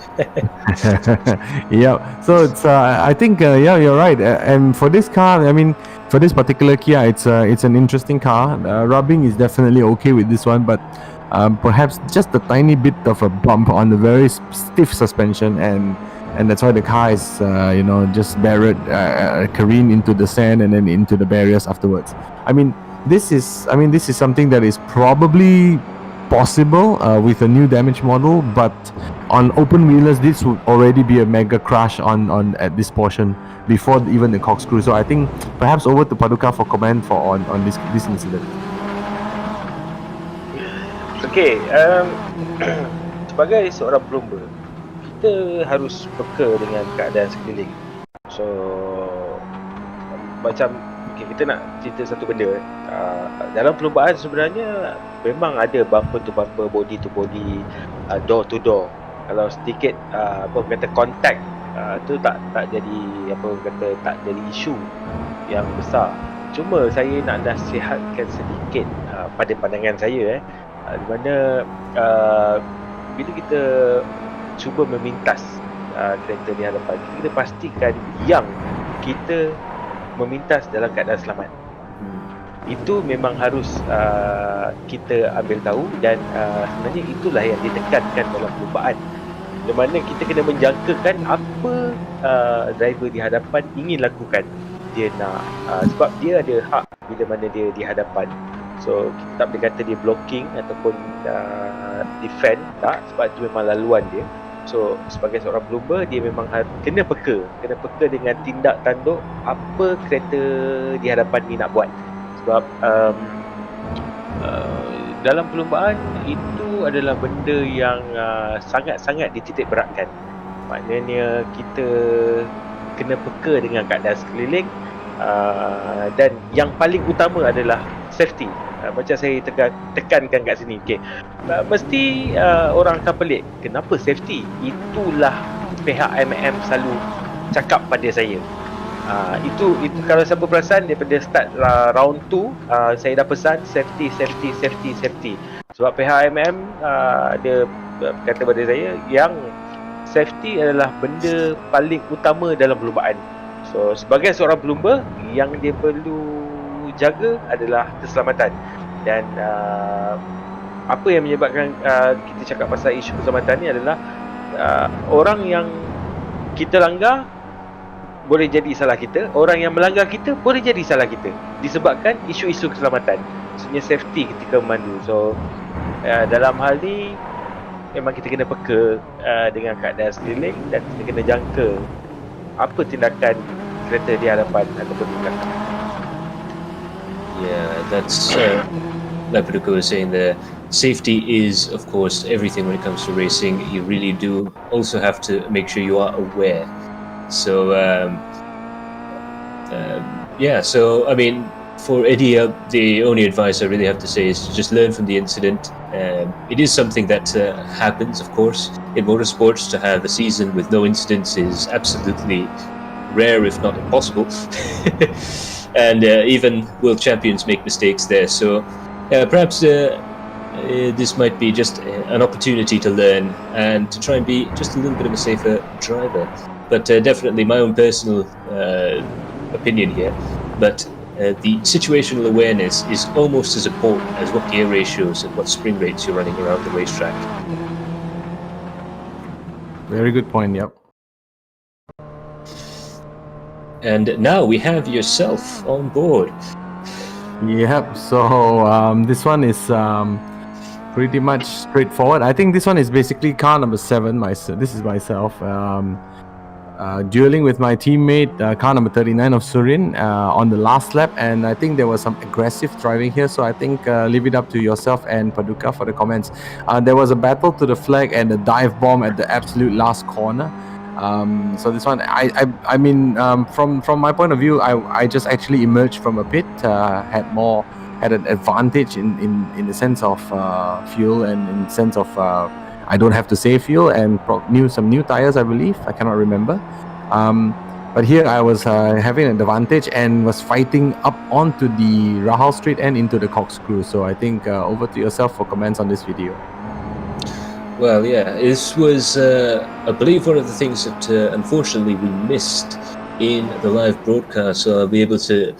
Yeah, so it's I think yeah, you're right. And for this car, I mean, for this particular Kia, it's an interesting car. Rubbing is definitely okay with this one, but perhaps just a tiny bit of a bump on the very stiff suspension, and that's why the car is just careen into the sand and then into the barriers afterwards. I mean, this is something that is probably possible with a new damage model, but on open wheelers this would already be a mega crash on at this portion before even the corkscrew. So I think perhaps over to Paduka for comment on this incident. Okay, sebagai seorang pelumba, kita harus peka dengan keadaan sekeliling. So macam kita nak cerita satu benda, dalam perlombaan sebenarnya memang ada bumper to bumper, body to body, door to door. Kalau sedikit kata contact, tu tak jadi tak jadi isu yang besar. Cuma saya nak nasihatkan sedikit pada pandangan saya di mana bila kita cuba memintas kereta di hadapan, kita pastikan yang kita memintas dalam keadaan selamat. Itu memang harus kita ambil tahu, dan sebenarnya itulah yang ditekankan dalam perlombaan, di mana kita kena menjangkakan apa driver di hadapan ingin lakukan. Dia nak sebab dia ada hak bila mana dia di hadapan, so kita tak boleh kata dia blocking ataupun defend, tak, sebab itu memang laluan dia. So sebagai seorang pelumba, dia memang kena peka dengan tindak tanduk apa kereta di hadapan ni nak buat. Sebab dalam perlombaan itu adalah benda yang sangat-sangat dititik beratkan. Maknanya kita kena peka dengan keadaan sekeliling, dan yang paling utama adalah safety. Macam saya tekankan kat sini, okay. Mesti orang akan pelik, kenapa safety? Itulah pihak AIMC selalu cakap pada saya. Itu kalau siapa perasan daripada start round 2, saya dah pesan safety. Sebab pihak AIMC dia kata pada saya yang safety adalah benda paling utama dalam perlombaan. So sebagai seorang pelumba, yang dia perlu jaga adalah keselamatan. Dan apa yang menyebabkan kita cakap pasal isu keselamatan ni adalah orang yang kita langgar boleh jadi salah kita, orang yang melanggar kita boleh jadi salah kita, disebabkan isu-isu keselamatan, maksudnya safety ketika memandu. So dalam hal ni memang kita kena peka dengan keadaan sekeliling, dan kita kena jangka apa tindakan kereta di hadapan ataupun di belakang. Yeah, that's like Paduka was saying there. Safety is, of course, everything when it comes to racing. You really do also have to make sure you are aware. So, yeah. So, I mean, for Eddie, the only advice I really have to say is to just learn from the incident. It is something that happens, of course, in motorsports. To have a season with no incidents is absolutely rare, if not impossible. And even world champions make mistakes there. So perhaps this might be just an opportunity to learn and to try and be just a little bit of a safer driver. But definitely my own personal opinion here. But the situational awareness is almost as important as what gear ratios and what spring rates you're running around the racetrack. Very good point. Yep. And now we have yourself on board. Yep. So this one is pretty much straightforward. I think this one is basically car number 7. This is myself. Dueling with my teammate, car number 39 of Surin, on the last lap, and I think there was some aggressive driving here. So I think leave it up to yourself and Paduka for the comments. There was a battle to the flag and a dive bomb at the absolute last corner. So this one, I mean, from my point of view, I just actually emerged from a pit, had an advantage in the sense of fuel and in the sense of I don't have to save fuel and some new tires, I believe. I cannot remember. But here I was having an advantage and was fighting up onto the Rahal Street and into the corkscrew. So I think over to yourself for comments on this video. Well, yeah, this was, I believe, one of the things that unfortunately we missed in the live broadcast. So I'll be able to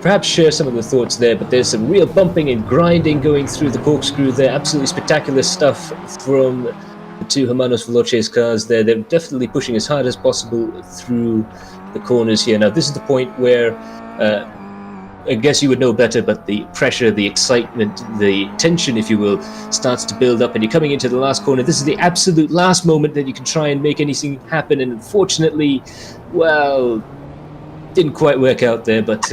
perhaps share some of the thoughts there, but there's some real bumping and grinding going through the corkscrew there. Absolutely spectacular stuff from the two Hermanos Veloces cars there. They're definitely pushing as hard as possible through the corners here. Now, this is the point where I guess you would know better, but the pressure, the excitement, the tension, if you will, starts to build up, and you're coming into the last corner. This is the absolute last moment that you can try and make anything happen, and unfortunately, well, didn't quite work out there, but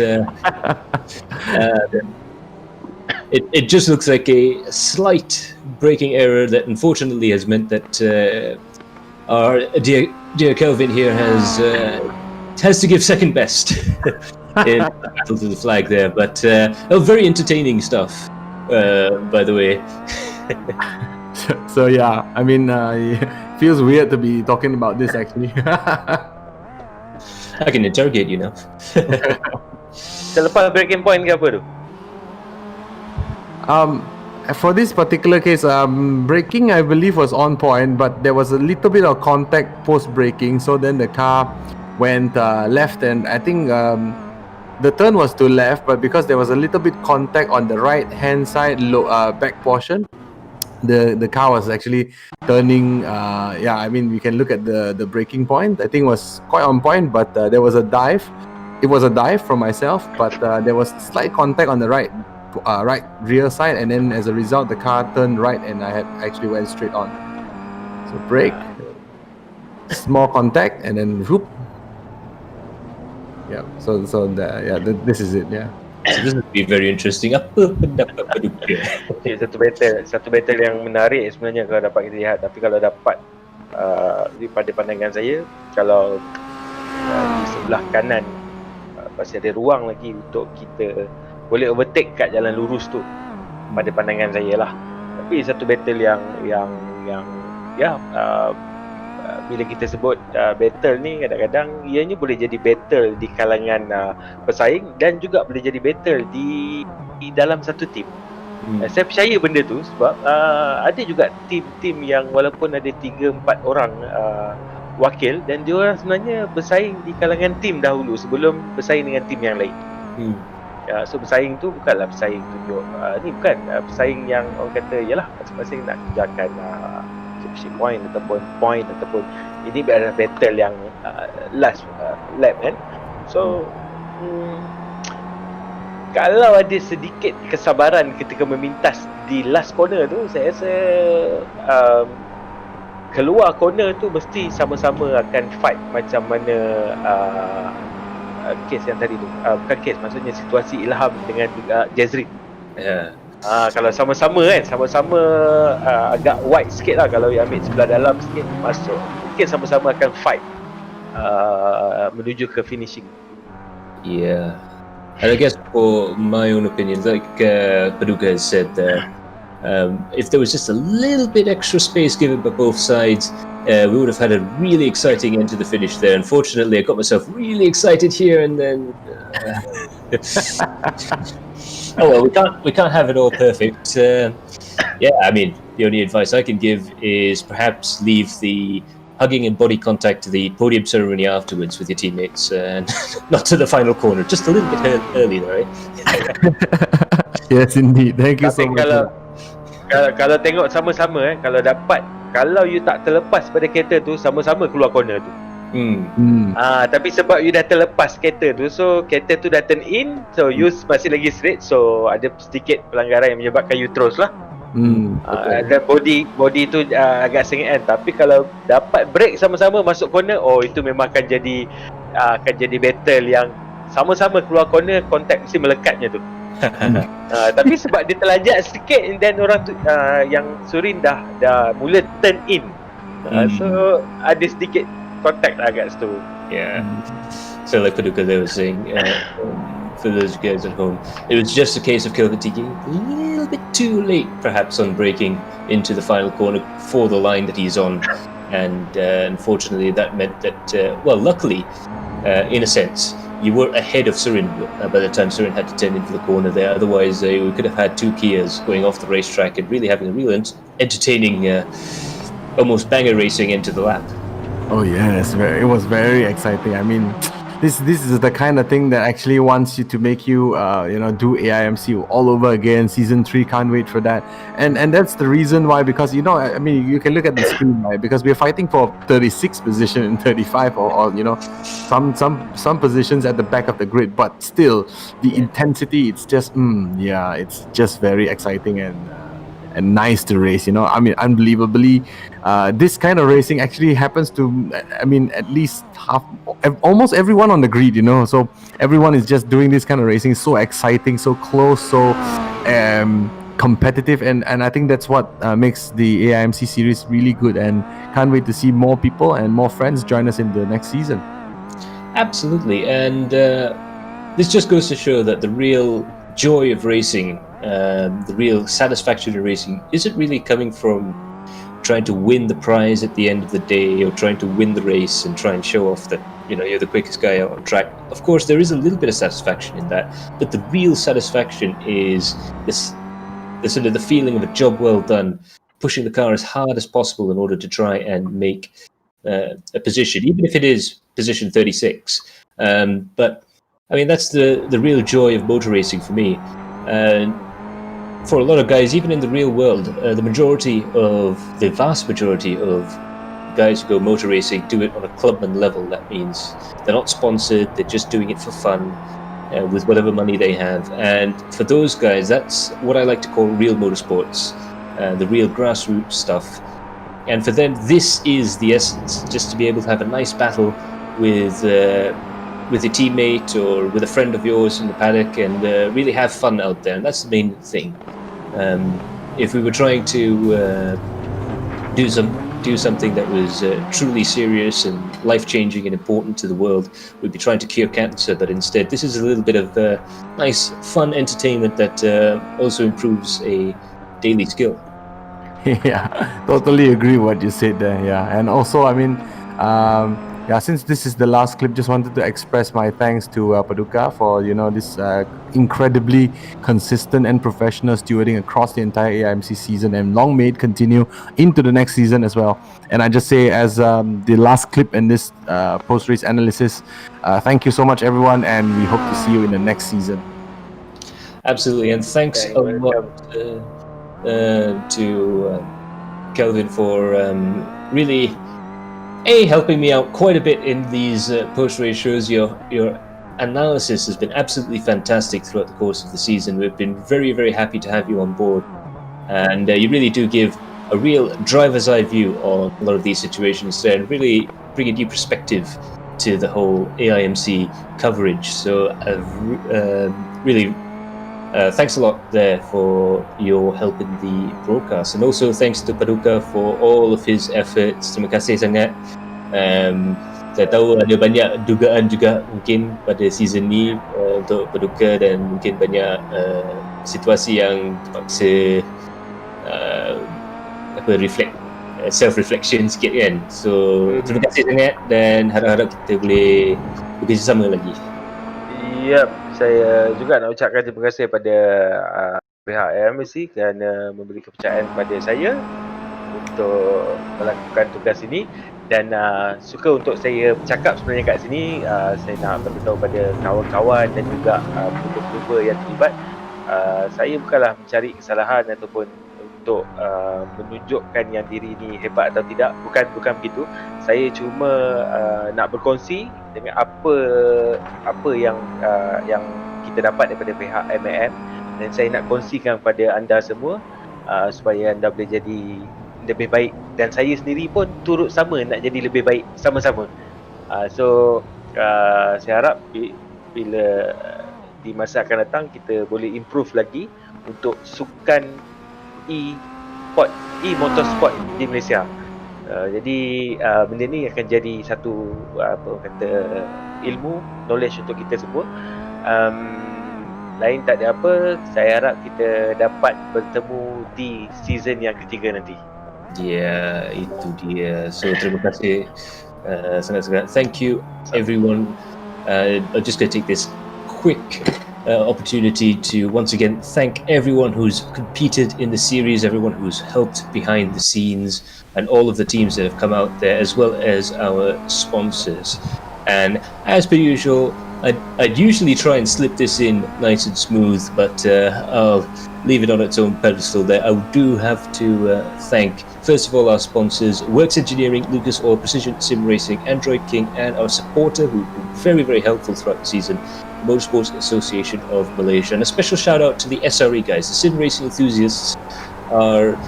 it just looks like a slight braking error that unfortunately has meant that our dear Kelvin here has to give second best in battle to the flag there. But very entertaining stuff, by the way. So yeah, I mean, it feels weird to be talking about this actually. I can interrogate you now. Selepas breaking point ke apa tu? For this particular case, braking I believe was on point, but there was a little bit of contact post braking. So then the car went left, and I think the turn was to left, but because there was a little bit contact on the right hand side back portion, the car was actually turning. Yeah, I mean, we can look at the braking point. I think it was quite on point, but there was a dive. It was a dive from myself, but there was slight contact on the right rear side, and then as a result, the car turned right, and I actually went straight on. So brake, small contact, and then whoop. Yeah. So this is it. Yeah. So this will be very interesting. Apa pendapat Paduka? Okay, satu battle yang menarik sebenarnya kalau dapat kita lihat. Tapi kalau dapat pada pandangan saya, kalau di sebelah kanan masih ada ruang lagi untuk kita boleh overtake kat jalan lurus tu, pada pandangan saya lah. Tapi satu battle yang bila kita sebut battle ni, kadang-kadang ianya boleh jadi battle di kalangan pesaing dan juga boleh jadi battle di dalam satu tim. Saya percaya benda tu sebab ada juga tim-tim yang walaupun ada 3-4 orang wakil, dan dia orang sebenarnya bersaing di kalangan tim dahulu sebelum bersaing dengan tim yang lain. So bersaing tu bukanlah bersaing tunjuk ni bukan bersaing yang orang kata yalah masing-masing nak kejarkan point ataupun ini adalah battle yang last lap kan. So kalau ada sedikit kesabaran ketika memintas di last corner tu, saya rasa keluar corner tu mesti sama-sama akan fight macam mana kes yang tadi tu, bukan kes, maksudnya situasi Ilham dengan Jazrin. Kalau sama-sama kan, sama-sama agak wide sikit lah, kalau ambil sebelah dalam sikit masuk, mungkin sama-sama akan fight menuju ke finishing. Yeah, and I guess for my own opinion, like Paduka has said there, if there was just a little bit extra space given by both sides, we would have had a really exciting end to the finish there. Unfortunately, I got myself really excited here, and then oh well, we can't have it all perfect. Yeah, I mean, the only advice I can give is perhaps leave the hugging and body contact to the podium ceremony afterwards with your teammates, and not to the final corner. Just a little bit early there, right? Yes, indeed. Thank you so much. Kalau tengok sama-sama kalau dapat, kalau you tak terlepas pada kereta tu, sama-sama keluar corner tu. Tapi sebab you dah terlepas kereta tu, so kereta tu dah turn in, so you masih lagi straight, so ada sedikit pelanggaran yang menyebabkan you terus lah. Dan body tu agak sengit kan. Tapi kalau dapat break sama-sama masuk corner, itu memang akan jadi battle yang sama-sama keluar corner, kontak mesti melekatnya tu. Tapi sebab dia terlajak sikit, and then orang tu yang Surin dah mula turn in, so ada sedikit kontak lah kat situ. Yeah. So like Paducah there was saying, for those guys at home, it was just a case of Kilvatiki a little bit too late perhaps on breaking into the final corner for the line that he's on, and unfortunately that meant that luckily in a sense you were ahead of Surin by the time Surin had to turn into the corner there. Otherwise we could have had two Kias going off the racetrack and really having a real entertaining almost banger racing into the lap. Oh yes, it was very exciting. I mean, this is the kind of thing that actually wants you to make you do AIMC all over again. Season 3, can't wait for that. And that's the reason why, because you can look at the screen, right? Because we're fighting for 36 position and 35 or some positions at the back of the grid, but still the intensity, it's just it's just very exciting and nice to race, I mean, unbelievably, this kind of racing actually happens to, at least almost everyone on the grid, so everyone is just doing this kind of racing. It's so exciting, so close, so competitive, and I think that's what makes the AIMC series really good, and can't wait to see more people and more friends join us in the next season. Absolutely, and this just goes to show that the real joy of racing, the real satisfaction of racing, isn't really coming from trying to win the prize at the end of the day or trying to win the race and try and show off that you're the quickest guy out on track. Of course, there is a little bit of satisfaction in that, but the real satisfaction is the sort of the feeling of a job well done, pushing the car as hard as possible in order to try and make a position, even if it is position 36. But I mean, that's the real joy of motor racing for me. For a lot of guys, even in the real world, the vast majority of guys who go motor racing do it on a clubman level. That means they're not sponsored, they're just doing it for fun, with whatever money they have. And for those guys, that's what I like to call real motorsports, the real grassroots stuff. And for them, this is the essence, just to be able to have a nice battle with a teammate or with a friend of yours in the paddock and really have fun out there. And that's the main thing. If we were trying to do something that was truly serious and life-changing and important to the world, we'd be trying to cure cancer, but instead this is a little bit of nice fun entertainment that also improves a daily skill. Yeah, totally agree what you said there. Yeah, and also, I mean, since this is the last clip, just wanted to express my thanks to Paducah for this incredibly consistent and professional stewarding across the entire AIMC season, and long may it continue into the next season as well. And I just say, as the last clip in this post-race analysis, thank you so much, everyone, and we hope to see you in the next season. Absolutely, and thanks a lot to Kelvin for really helping me out quite a bit in these post-race shows. Your analysis has been absolutely fantastic throughout the course of the season. We've been very, very happy to have you on board, and you really do give a real driver's eye view on a lot of these situations there, and really bring a new perspective to the whole AIMC coverage. So really thanks a lot there for your help in the broadcast, and also thanks to Paducah for all of his efforts. Terima kasih sangat. Saya tahu ada banyak dugaan juga mungkin pada season ni untuk Paducah, dan mungkin banyak situasi yang terpaksa self-reflection sikit kan. So terima kasih sangat, dan harap-harap kita boleh bekerjasama lagi. Yep, saya juga nak ucapkan terima kasih pada pihak AIMC kerana memberi kepercayaan kepada saya untuk melakukan tugas ini, dan suka untuk saya bercakap sebenarnya kat sini. Saya nak beritahu pada kawan-kawan dan juga pelumba yang terlibat, saya bukanlah mencari kesalahan ataupun untuk menunjukkan yang diri ni hebat atau tidak, bukan begitu. Saya cuma nak berkongsi dengan apa yang kita dapat daripada pihak MAM, dan saya nak kongsikan kepada anda semua supaya anda boleh jadi lebih baik, dan saya sendiri pun turut sama nak jadi lebih baik sama-sama. Saya harap bila di masa akan datang kita boleh improve lagi untuk sukan e-motorsport di Malaysia. Jadi benda ni akan jadi satu ilmu, knowledge untuk kita semua. Lain tak ada apa, saya harap kita dapat bertemu di season yang ketiga nanti. Ya, itu dia. So terima kasih sangat-sangat. Thank you everyone. I'm just going to take this quick opportunity to once again thank everyone who's competed in the series, everyone who's helped behind the scenes, and all of the teams that have come out there, as well as our sponsors. And as per usual, I'd usually try and slip this in nice and smooth, but I'll leave it on its own pedestal there. I do have to thank, first of all, our sponsors, Works Engineering, Lucas Oil, Precision Sim Racing, Android King, and our supporter who've been very, very helpful throughout the season, Motorsports Association of Malaysia. And a special shout out to the SRE guys. The sim racing enthusiasts are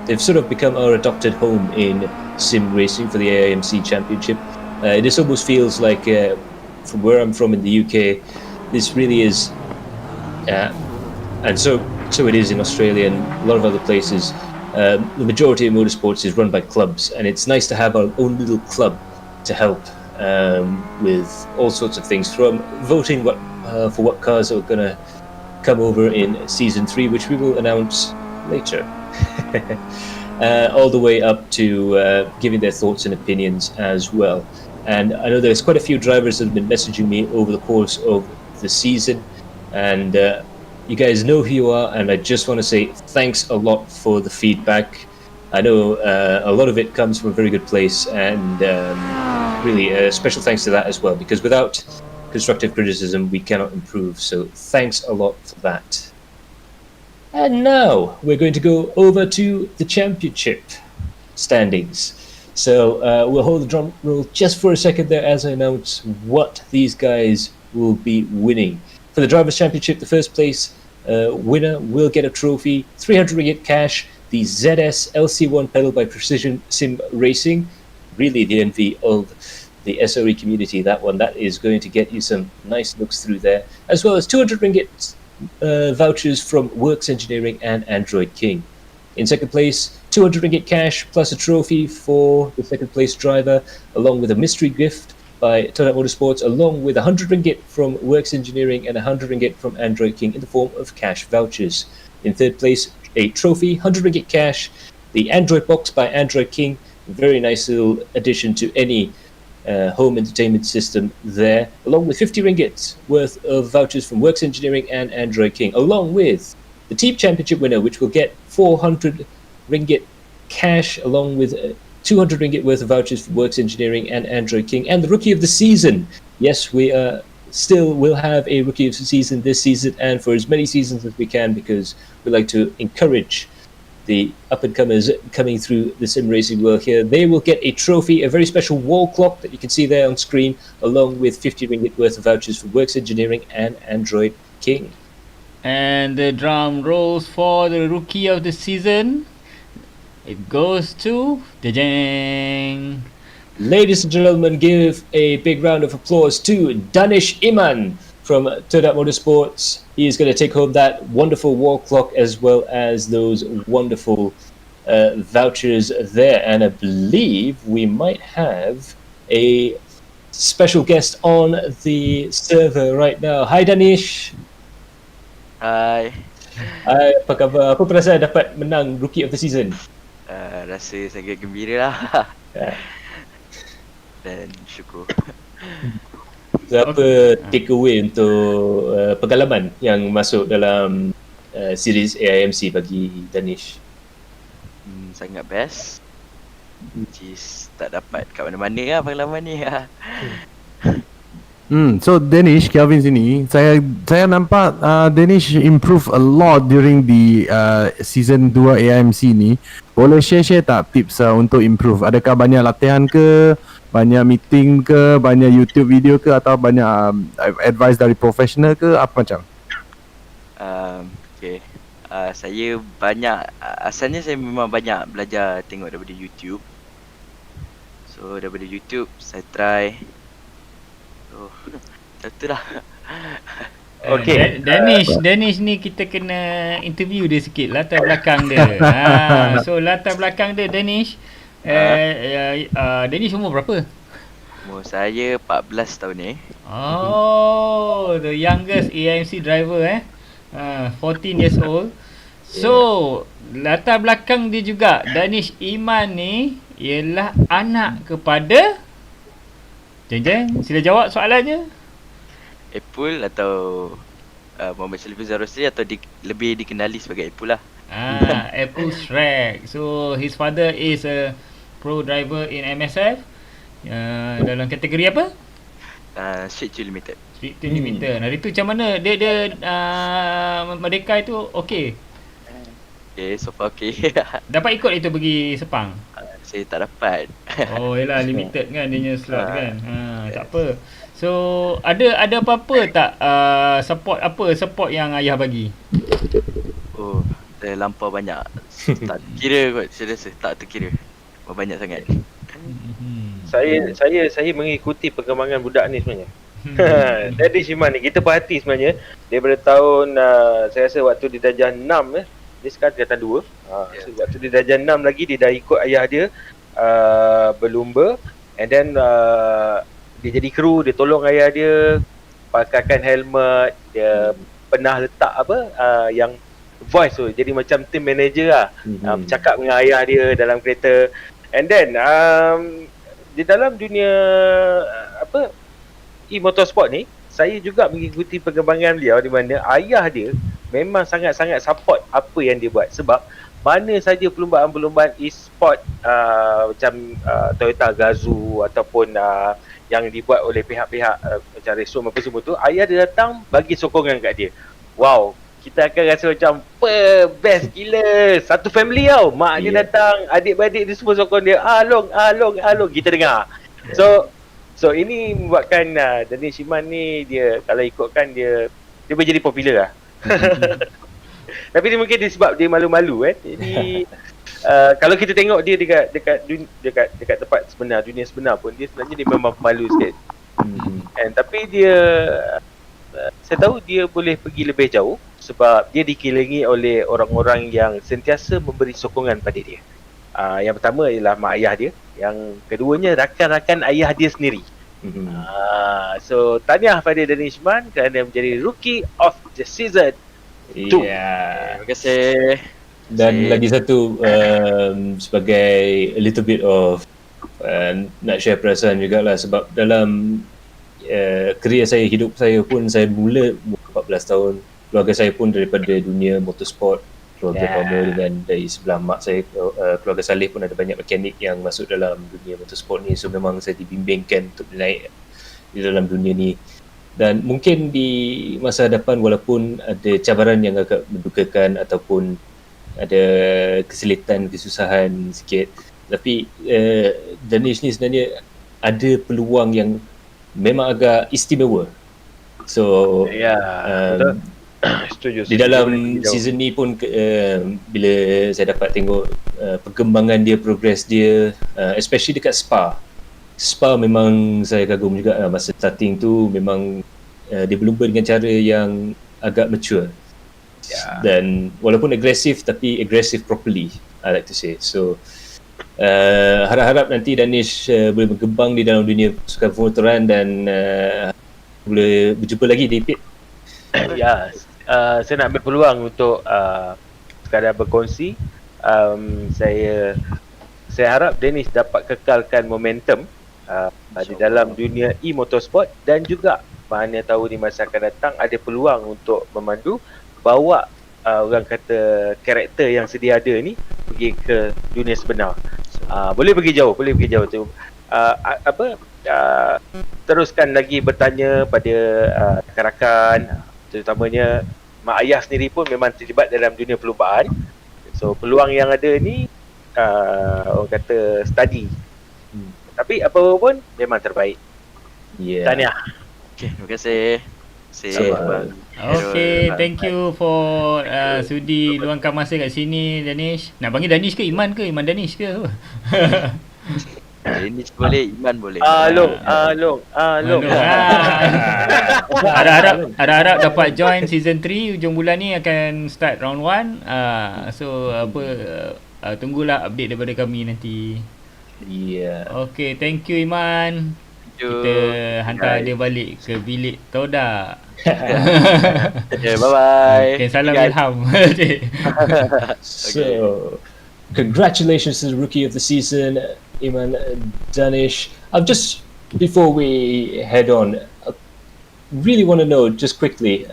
they've sort of become our adopted home in sim racing for the AIMC Championship. This almost feels like, from where I'm from in the UK, this really is, and so it is in Australia and a lot of other places. The majority of motorsports is run by clubs, and it's nice to have our own little club to help with all sorts of things, from voting for what cars are going to come over in season 3, which we will announce later, all the way up to giving their thoughts and opinions as well. And I know there's quite a few drivers that have been messaging me over the course of the season, and you guys know who you are, and I just want to say thanks a lot for the feedback. I know a lot of it comes from a very good place, and really special thanks to that as well, because without constructive criticism we cannot improve, so thanks a lot for that. And now we're going to go over to the championship standings. So we'll hold the drum roll just for a second there as I announce what these guys will be winning. For the Drivers' Championship, the first place winner will get a trophy, 300 ringgit cash, the ZS LC1 pedal by Precision Sim Racing. Really the envy of the SRE community, that one. That is going to get you some nice looks through there, as well as 200 ringgit vouchers from Works Engineering and Android King. In second place, 200 ringgit cash plus a trophy for the second place driver, along with a mystery gift by Turnout Motorsports, along with 100 ringgit from Works Engineering and 100 ringgit from Android King in the form of cash vouchers. In third place, a trophy, 100 ringgit cash, the Android box by Android King, very nice little addition to any home entertainment system there, along with 50 ringgit worth of vouchers from Works Engineering and Android King, along with the Team Championship winner, which will get 400 ringgit cash, along with 200 ringgit worth of vouchers from Works Engineering and Android King, and the Rookie of the Season. Yes, we still will have a Rookie of the Season this season, and for as many seasons as we can, because we like to encourage the up-and-comers coming through the sim racing world here. They will get a trophy, a very special wall clock that you can see there on screen, along with 50 ringgit worth of vouchers from Works Engineering and Android King. And the drum rolls for the Rookie of the Season. It goes to Dajang. Ladies and gentlemen, give a big round of applause to Danish Iman from Turnout Motorsports. He is going to take home that wonderful wall clock, as well as those wonderful vouchers there. And I believe we might have a special guest on the server right now. Hi Danish. Hai. Apa khabar? Apa perasaan dapat menang Rookie of the Season? Rasa sangat gembira lah. Dan syukur. So, apa take away untuk pengalaman yang masuk dalam series AIMC bagi Danish? Sangat best. Just tak dapat kat mana-mana lah pengalaman ni. So Danish, Kelvin sini, saya nampak Danish improve a lot during the season 2 AIMC ni. Boleh share tak tips untuk improve? Adakah banyak latihan ke, banyak meeting ke, banyak YouTube video ke, atau banyak advice dari professional ke, apa macam? Okay. Saya banyak, asalnya saya memang banyak belajar tengok daripada YouTube. So daripada YouTube saya try. So macam tu lah. Okay. Danish ni kita kena interview dia sikit latar belakang dia. So latar belakang dia Danish. Danish umur berapa? Umur saya 14 tahun ni. Oh, the youngest AIMC driver 14 years old. So, latar belakang dia juga Danish Iman ni ialah anak kepada Jeng, sila jawab soalannya. Apple atau Muhammad Shalifah Zarosri atau lebih dikenali sebagai Apple lah. Apple Shrek. So, his father is a pro driver in MSF. Dalam kategori apa? Street to Limited. Street to Limited. Hari tu macam mana? Dia Merdeka itu okey. Okay, so far okay. Dapat ikut itu pergi Sepang? Saya tak dapat. Oh, yelah limited kan dia punya slot kan. Tak apa. So, ada apa-apa tak support yang ayah bagi? Oh, terlampau banyak. Tak terkira kot, saya rasa tak terkira. Banyak sangat. Saya mengikuti perkembangan budak ni sebenarnya. Jadi Shiman ni kita perhati sebenarnya daripada tahun saya rasa waktu dia darjah 6 dia sekarang darjah 2. So waktu dia darjah 6 lagi dia dah ikut ayah dia berlumba, and then dia jadi kru, dia tolong ayah dia pakaikan helmet, dia pernah letak yang voice tu jadi macam team manager lah. Bercakap dengan ayah dia dalam kereta. And then di dalam dunia e-motorsport ni, saya juga mengikuti perkembangan beliau di mana ayah dia memang sangat-sangat support apa yang dia buat. Sebab mana saja perlumbaan-perlumbaan e-sport macam Toyota Gazoo ataupun yang dibuat oleh pihak-pihak macam Resum apa semua tu, ayah dia datang bagi sokongan kat dia. Wow, kita akan rasa macam best gila. Satu family tau. Mak dia datang, adik-beradik dia semua sokong dia. Along, kita dengar. So ini membuatkan Danish Iman ni dia kalau ikutkan dia boleh jadi popular lah. Tapi dia mungkin sebab dia malu-malu Jadi kalau kita tengok dia dekat tempat sebenar, dunia sebenar pun dia sebenarnya dia memang malu sikit. Tapi dia saya tahu dia boleh pergi lebih jauh sebab dia dikelilingi oleh orang-orang yang sentiasa memberi sokongan pada dia. Yang pertama ialah mak ayah dia, yang keduanya rakan-rakan ayah dia sendiri. So tahniah pada Danish Iman kerana menjadi Rookie of the Season 2. Terima kasih. Dan lagi satu sebagai a little bit of nak share perasaan jugalah, sebab dalam kerjaya saya, hidup saya pun saya mula 14 tahun. Keluarga saya pun daripada dunia motorsport, keluarga Palmer dengan dari sebelah mak saya, keluarga Saleh pun ada banyak mekanik yang masuk dalam dunia motorsport ni. So memang saya dibimbingkan untuk naik di dalam dunia ni. Dan mungkin di masa hadapan walaupun ada cabaran yang agak mendukakan ataupun ada kesulitan, kesusahan sikit, tapi Danish ni sebenarnya ada peluang yang memang agak istimewa. So setuju. Di dalam season ni pun bila saya dapat tengok perkembangan dia, progress dia, especially dekat Spa memang saya kagum juga. Masa starting tu memang dia berlumba dengan cara yang agak mature. Dan walaupun agresif tapi agresif properly, I like to say. So harap-harap nanti Danish boleh berkembang di dalam dunia sukan pemotoran dan boleh berjumpa lagi di pit. Saya nak ambil peluang untuk sekadar berkongsi. Saya harap Danish dapat kekalkan momentum di dalam dunia e-motorsport, dan juga mana tahu di masa akan datang ada peluang untuk memandu, bawa orang kata karakter yang sedia ada ni pergi ke dunia sebenar. Boleh pergi jauh tu. teruskan lagi bertanya pada rakan-rakan, terutamanya mak ayah sendiri pun memang terlibat dalam dunia perlumbaan. So peluang yang ada ni orang kata study. Tapi apa pun memang terbaik. Yeah. Tahniah. Okay, terima kasih. So, Bang. Okay, thank you for sudi luangkan masa kat sini, Danish. Nak panggil Danish ke Iman Danish ke? Danish boleh, Iman boleh. Long. Harap dapat join season 3 hujung bulan ni akan start round 1. So tunggulah update daripada kami nanti. Yeah. Okay, thank you Iman. Kita hantar dia balik ke bilik Toda. Okay, bye-bye. Okay, salam Guys. Ilham. So, congratulations to the rookie of the season, Iman Danish. Just before we head on, I really want to know just quickly,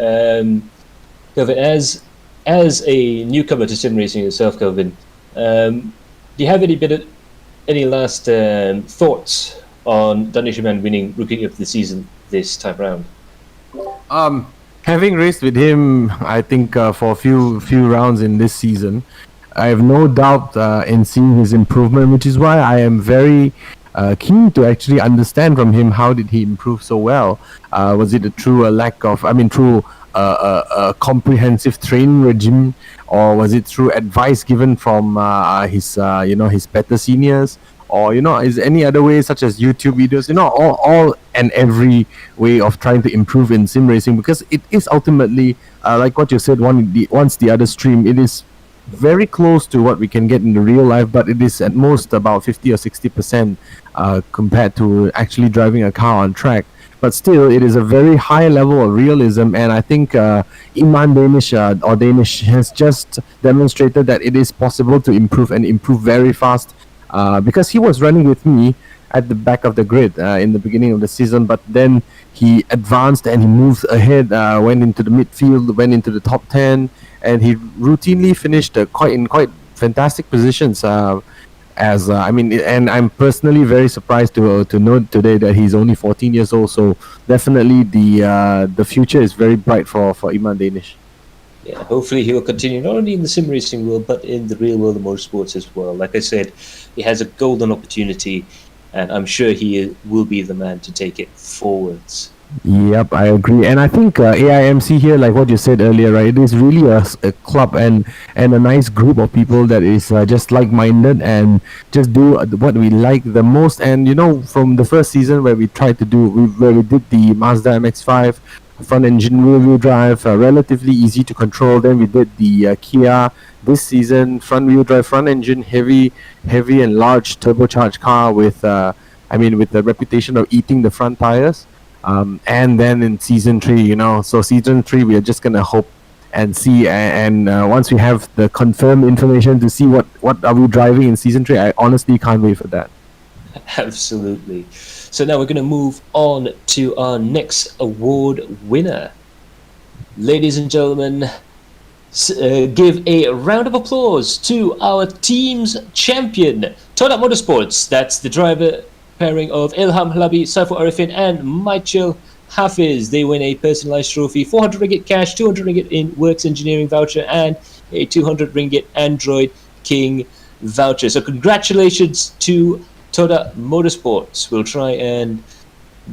Kelvin, as a newcomer to sim racing yourself, Kelvin, do you have any last thoughts on Danish Iman winning rookie of the season this time round? Having raced with him, I think for a few rounds in this season, I have no doubt in seeing his improvement, which is why I am very keen to actually understand from him how did he improve so well. Was it through a comprehensive training regime, or was it through advice given from his better seniors? Or is any other way, such as YouTube videos, all and every way of trying to improve in sim racing, because it is ultimately like what you said, once the other stream, it is very close to what we can get in the real life, but it is at most about 50 or 60% compared to actually driving a car on track. But still, it is a very high level of realism, and I think Iman Danish has just demonstrated that it is possible to improve and improve very fast. Because he was running with me at the back of the grid in the beginning of the season, but then he advanced and he moved ahead, went into the midfield, went into the top 10, and he routinely finished in quite fantastic positions. And I'm personally very surprised to note today that he's only 14 years old. So definitely the future is very bright for Iman Danish. Yeah, hopefully he will continue not only in the sim racing world but in the real world of motorsports as well. Like I said, he has a golden opportunity, and I'm sure he will be the man to take it forwards. Yep, I agree, and I think AIMC here, like what you said earlier, right? It is really a club and a nice group of people that is just like-minded and just do what we like the most. And from the first season where we did the Mazda MX-5 front engine rear-wheel drive, relatively easy to control. Then we did the Kia this season, front-wheel drive, front engine, heavy and large turbocharged car with the reputation of eating the front tires. And then in season 3, so season 3 we are just gonna hope and see, and once we have the confirmed information to see what are we driving in season 3, I honestly can't wait for that. Absolutely. So now we're going to move on to our next award winner. Ladies and gentlemen, give a round of applause to our team's champion, Todak Motorsports. That's the driver pairing of Ilham Halabi, Saiful Arifin and Michael Hafiz. They win a personalized trophy, 400 ringgit cash, 200 ringgit in works engineering voucher, and a 200 ringgit Android King voucher. So congratulations to Todak Motorsports. We'll try and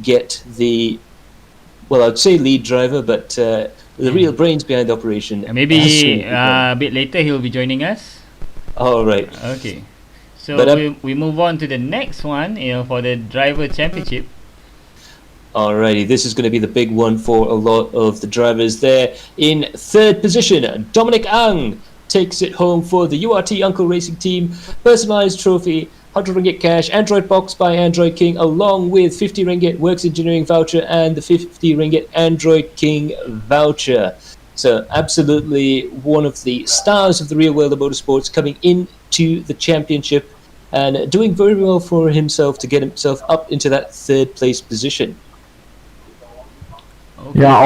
get I'd say lead driver, but the real brains behind the operation. Maybe a bit later he'll be joining us. All right. Okay. So we move on to the next one, for the driver championship. Alrighty, this is going to be the big one for a lot of the drivers there. In third position, Dominic Ang takes it home for the URT Uncle Racing Team. Personalized trophy, 100 ringgit cash, Android box by Android King, along with 50 ringgit Works Engineering voucher and the 50 ringgit Android King voucher. So absolutely one of the stars of the real world of motorsports coming into the championship and doing very well for himself to get himself up into that third place position. Okay. Yeah,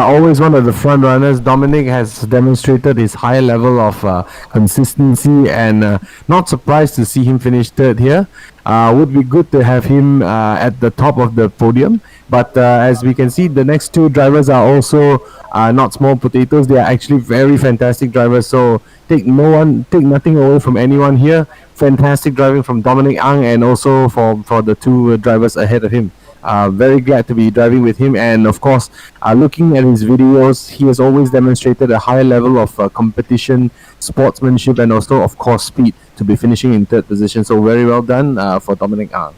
always one of the front runners. Dominic has demonstrated his high level of consistency, and not surprised to see him finish third here. Would be good to have him at the top of the podium. But as we can see, the next two drivers are also not small potatoes. They are actually very fantastic drivers. So take nothing away from anyone here. Fantastic driving from Dominic Ang, and also for the two drivers ahead of him. Very glad to be driving with him, and of course, looking at his videos, he has always demonstrated a high level of competition, sportsmanship, and also, of course, speed to be finishing in third position. So very well done for Dominic Ang.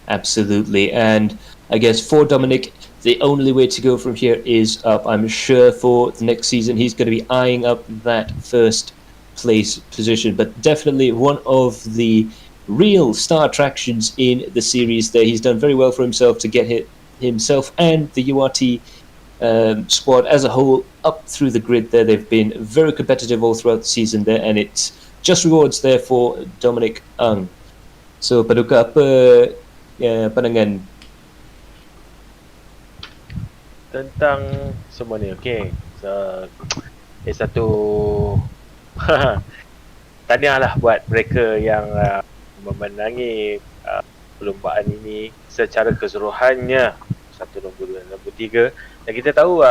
Absolutely. And I guess for Dominic, the only way to go from here is up. I'm sure for the next season he's going to be eyeing up that first place position, but definitely one of the real star attractions in the series there. He's done very well for himself to get himself and the URT squad as a whole up through the grid there. They've been very competitive all throughout the season there, and it's just rewards there for Dominic Ang. So, Paduka, apa pandangan Tentang semua ni, okay. So, satu tahniah lah buat mereka yang memenangi perlombaan ini secara keseluruhannya, satu nombor 2 nombor 3. Dan kita tahu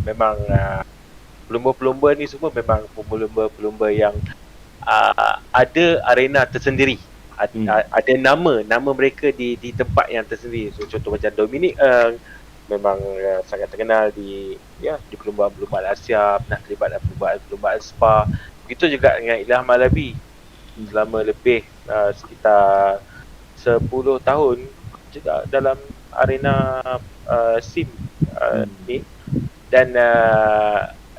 memang pelumba-pelumba ni semua memang pelumba-pelumba yang ada arena tersendiri, ada nama mereka di tempat yang tersendiri. So contoh macam Dominic memang sangat terkenal di perlombaan Asia, pernah terlibat dalam perlombaan Spa. Begitu juga dengan Ilham Alabi, selama lebih sekitar 10 tahun juga dalam arena sim ni. Dan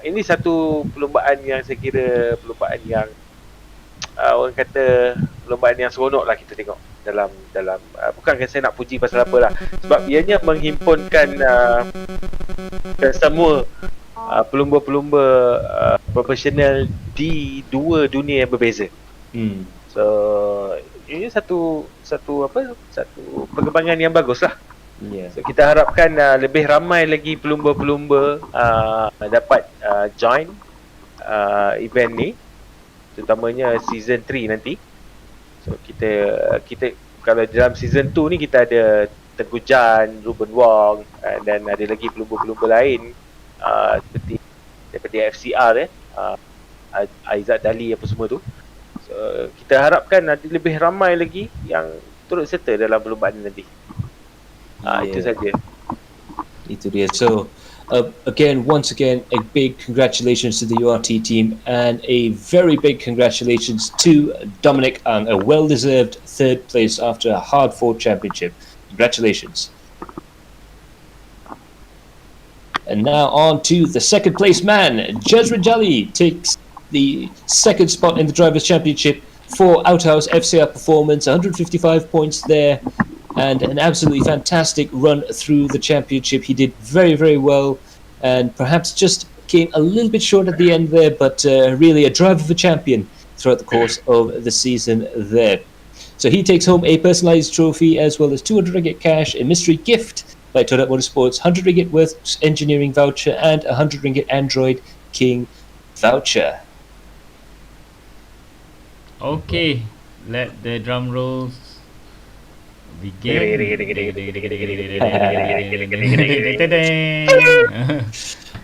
ini satu perlombaan yang saya kira perlombaan yang orang kata perlombaan yang seronok lah kita tengok dalam bukan saya nak puji pasal apa lah, sebab ianya menghimpunkan semua pelumba-pelumba profesional di dua dunia yang berbeza. So ini satu perkembangan yang bagus lah. So kita harapkan lebih ramai lagi pelumba-pelumba dapat join event ni, terutamanya season 3 nanti. So kita kalau dalam season 2 ni kita ada Tengku Jan, Ruben Wong, dan ada lagi pelumba-pelumba lain seperti daripada FCR Aizat Dali apa semua tu. So kita harapkan ada lebih ramai lagi yang turut serta dalam perlombaan ni nanti. Itu saja. Itu dia. So once again, a big congratulations to the URT team, and a very big congratulations to Dominic Ang, a well-deserved third place after a hard-fought championship. Congratulations. And now on to the second place man. Jazrin Jali takes the second spot in the Drivers' Championship for Outhouse FCR Performance. 155 points there, and an absolutely fantastic run through the championship. He did very, very well, and perhaps just came a little bit short at the end there, but really a drive of a champion throughout the course of the season there. So he takes home a personalised trophy as well as 200 ringgit cash, a mystery gift by Todat Motorsports, 100 ringgit worth engineering voucher, and 100 ringgit Android King voucher. Okay, let the drum rolls begin.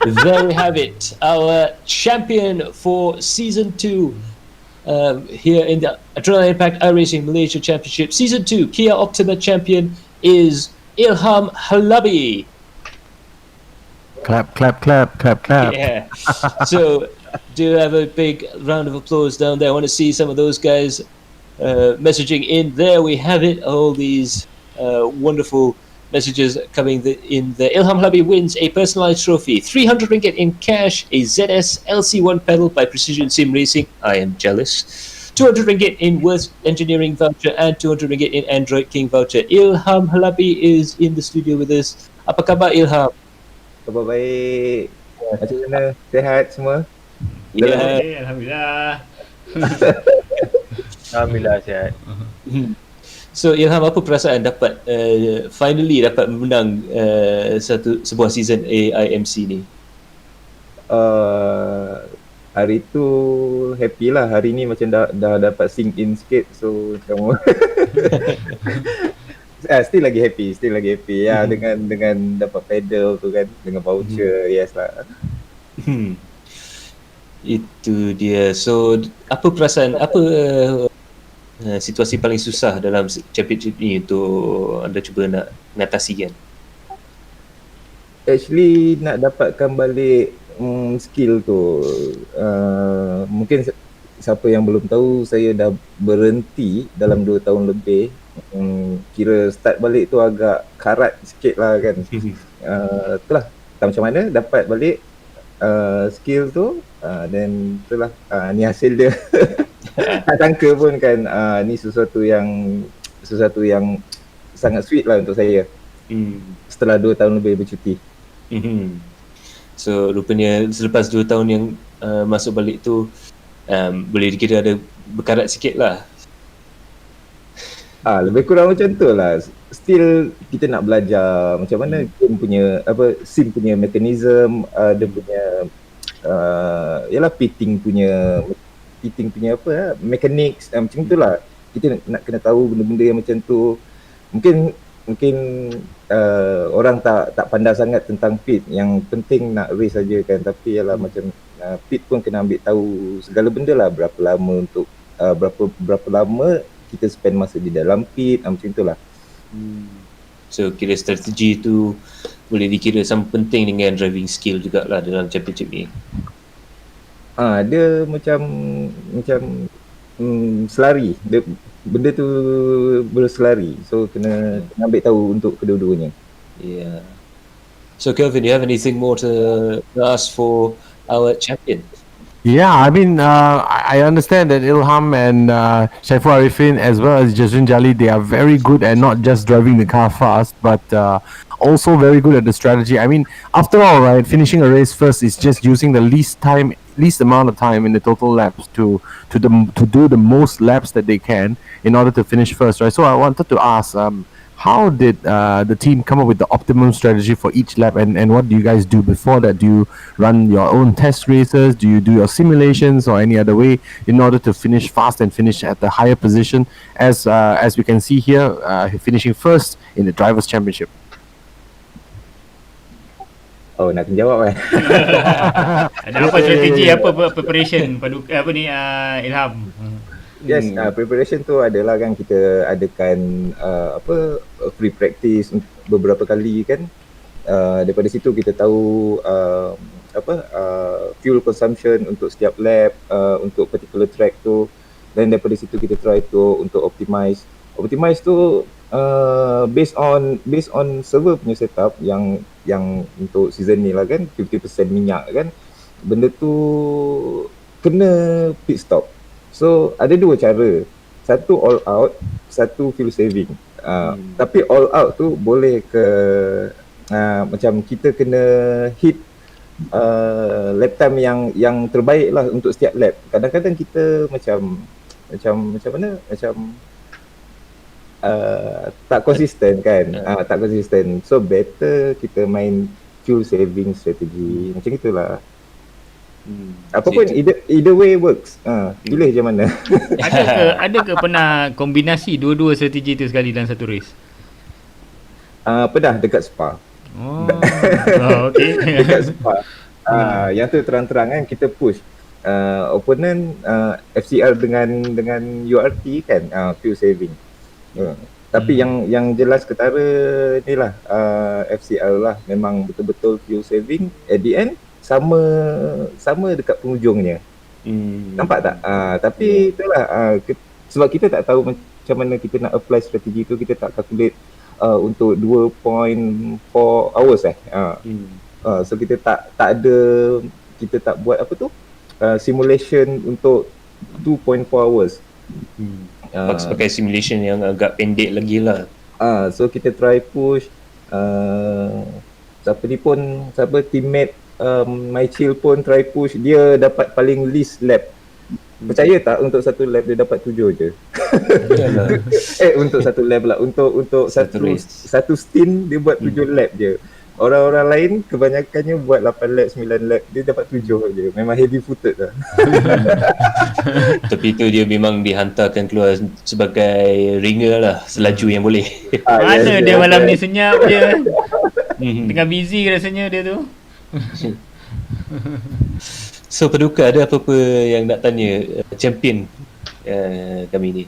There we have it, our champion for Season 2 here in the Adrenaline Impact iRacing Malaysia Championship. Season 2 Kia Optima champion is Ilham Halabi. Clap, clap, clap, clap, clap. Yeah. So do have a big round of applause down there. I want to see some of those guys messaging in. There we have it. All these wonderful messages coming in there. Ilham Halabi wins a personalized trophy, 300 ringgit in cash, a ZS LC1 pedal by Precision Sim Racing. I am jealous. 200 ringgit in Worth Engineering voucher, and 200 ringgit in Android King voucher. Ilham Halabi is in the studio with us. Apa khabar, Ilham? Khabar baik. Macam mana? Sehat semua? Alhamdulillah. Alhamdulillah sihat. So Ilham, apa perasaan dapat finally dapat menang sebuah season AIMC ni? Hari tu happy lah. Hari ni macam dah dapat sink in sikit. So macam still lagi happy ya, dengan dapat pedal tu kan, dengan voucher. Yes lah. Itu dia. So apa perasaan, apa situasi paling susah dalam championship ni untuk anda cuba nak mengatasi kan? Actually nak dapatkan balik skill tu, mungkin siapa yang belum tahu, saya dah berhenti dalam 2 tahun lebih. Kira start balik tu agak karat sikit lah kan. Itulah, tak macam mana dapat balik skill tu, then itulah, ni hasil dia. Tak sangka pun kan, ni sesuatu yang sangat sweet lah untuk saya setelah 2 tahun lebih bercuti. So rupanya selepas 2 tahun yang masuk balik tu, boleh dikira ada berkarat sikit lah. Lebih kurang macam tu lah. Still kita nak belajar macam mana game punya sim punya mekanism, dia punya yalah pitting punya mechanics, macam itulah. Kita nak kena tahu benda-benda yang macam tu. Mungkin orang tak pandai sangat tentang pit. Yang penting nak race saja kan, tapi yalah macam pit pun kena ambil tahu segala benda lah, berapa lama kita spend masa di dalam pit, macam itulah. So kira strategi tu boleh dikira sama penting dengan driving skill jugalah dalam championship ni. Dia macam selari. Benda tu berselari. So kena ambil tahu untuk kedua-duanya. Yeah. So Kelvin, do you have anything more to ask for our champion? Yeah, I mean, I understand that Ilham and Shaiful Arifin as well as Jazrin Jali, they are very good at not just driving the car fast, but also very good at the strategy. I mean, after all, right, finishing a race first is just using the least amount of time in the total laps to do the most laps that they can in order to finish first, right? So I wanted to ask, how did the team come up with the optimum strategy for each lap, and what do you guys do before that? Do you run your own test races? Do you do your simulations or any other way in order to finish fast and finish at the higher position, as we can see here, finishing first in the Drivers' Championship? Nak kena jawab kan? Ada apa strategi, apa preparation Ilham? Yes, preparation tu adalah kan, kita adakan free practice beberapa kali kan. Daripada situ kita tahu fuel consumption untuk setiap lap, untuk particular track tu, dan daripada situ kita try tu untuk optimize tu based on server punya setup yang untuk season ni lah kan, 50% minyak kan. Benda tu kena pit stop. So ada 2 cara. Satu all out, satu fuel saving. Tapi all out tu boleh ke macam kita kena hit lap time yang terbaik lah untuk setiap lap. Kadang-kadang kita macam mana? Tak konsisten kan. Tak konsisten. So better kita main fuel saving strategi. Macam itulah. Apa pun either way works. Pilih je mana. Ada ke pernah kombinasi dua-dua strategi tu sekali dalam satu race? Pernah dekat Spa. Okey. Dekat Spa. Yang tu terang-terang kan, kita push opponent FCR dengan URT kan, fuel saving. Tapi yang jelas ketara ni lah, FCR lah memang betul-betul fuel saving. At the end sama dekat penghujungnya. Nampak tak? Tapi itulah, sebab kita tak tahu macam mana kita nak apply strategi tu, kita tak calculate untuk 2.4 hours so kita tak ada, kita tak buat simulation untuk 2.4 hours. Pakai simulation yang agak pendek lagi lah. So kita try push, teammate My Chill pun try push, dia dapat paling least lap Percaya tak, untuk satu lap dia dapat 7 je. Untuk satu lap lah. Untuk Satu race. satu stint dia buat 7 lap je. Orang-orang lain kebanyakannya buat 8 lap, 9 lap, dia dapat 7 je. Memang heavy footed lah. Tapi tu dia memang dihantarkan keluar sebagai ringer lah, selaju yang boleh. Mana dia malam ni senyap je. Tengah busy rasanya dia tu. So Paduka, ada apa-apa yang nak tanya champion kami ni?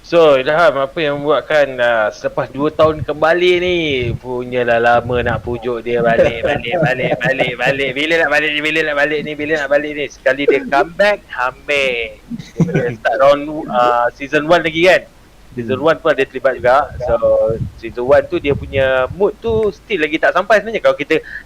So Ilham, apa yang membuatkan selepas 2 tahun kembali ni punyalah lama nak pujuk dia balik. Bila nak balik ni. Sekali dia comeback, hamil. Dia start round season 1 lagi kan. Season 1 pun ada terlibat juga. So season 1 tu dia punya mood tu still lagi tak sampai sebenarnya.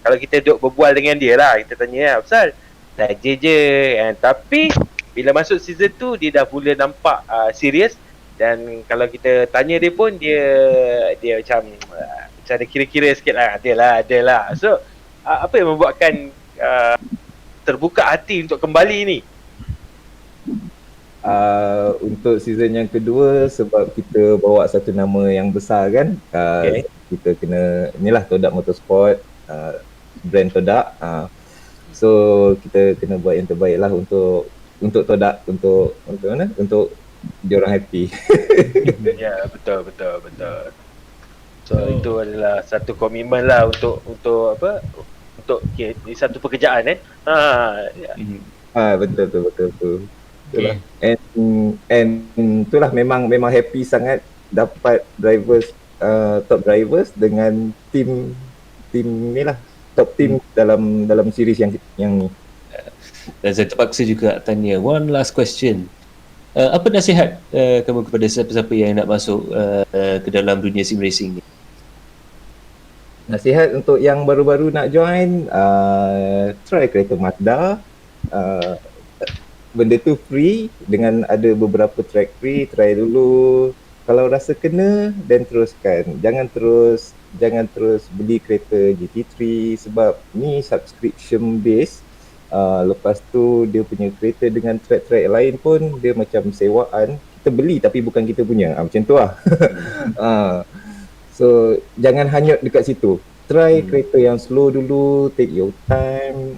Kalau kita duduk berbual dengan dia lah, kita tanya pasal saja je kan. Tapi bila masuk season 2 dia dah mula nampak serius. Dan kalau kita tanya dia pun dia macam ada kira-kira sikit lah. Adalah. So apa yang membuatkan terbuka hati untuk kembali ni? Untuk season yang kedua, sebab kita bawa satu nama yang besar kan. Kita kena, inilah Todak Motorsport, brand Todak. So kita kena buat yang terbaik lah untuk Todak, untuk mana? Untuk diorang happy. Ya, betul. So itu adalah satu komitmen lah untuk apa? Untuk satu pekerjaan Betul. Itulah. And itulah memang happy sangat dapat drivers, top drivers dengan team ni lah, top team dalam series yang ni. Dan saya terpaksa juga tanya one last question. Apa nasihat kamu kepada siapa-siapa yang nak masuk ke dalam dunia sim racing ni? Nasihat untuk yang baru-baru nak join, try kereta Mazda. Benda tu free, dengan ada beberapa track free, try dulu. Kalau rasa kena, then teruskan. Jangan terus beli kereta GT3 sebab ni subscription base. Lepas tu dia punya kereta dengan track-track lain pun dia macam sewaan. Kita beli tapi bukan kita punya. Macam tu lah. So jangan hanyut dekat situ. Try kereta yang slow dulu, take your time.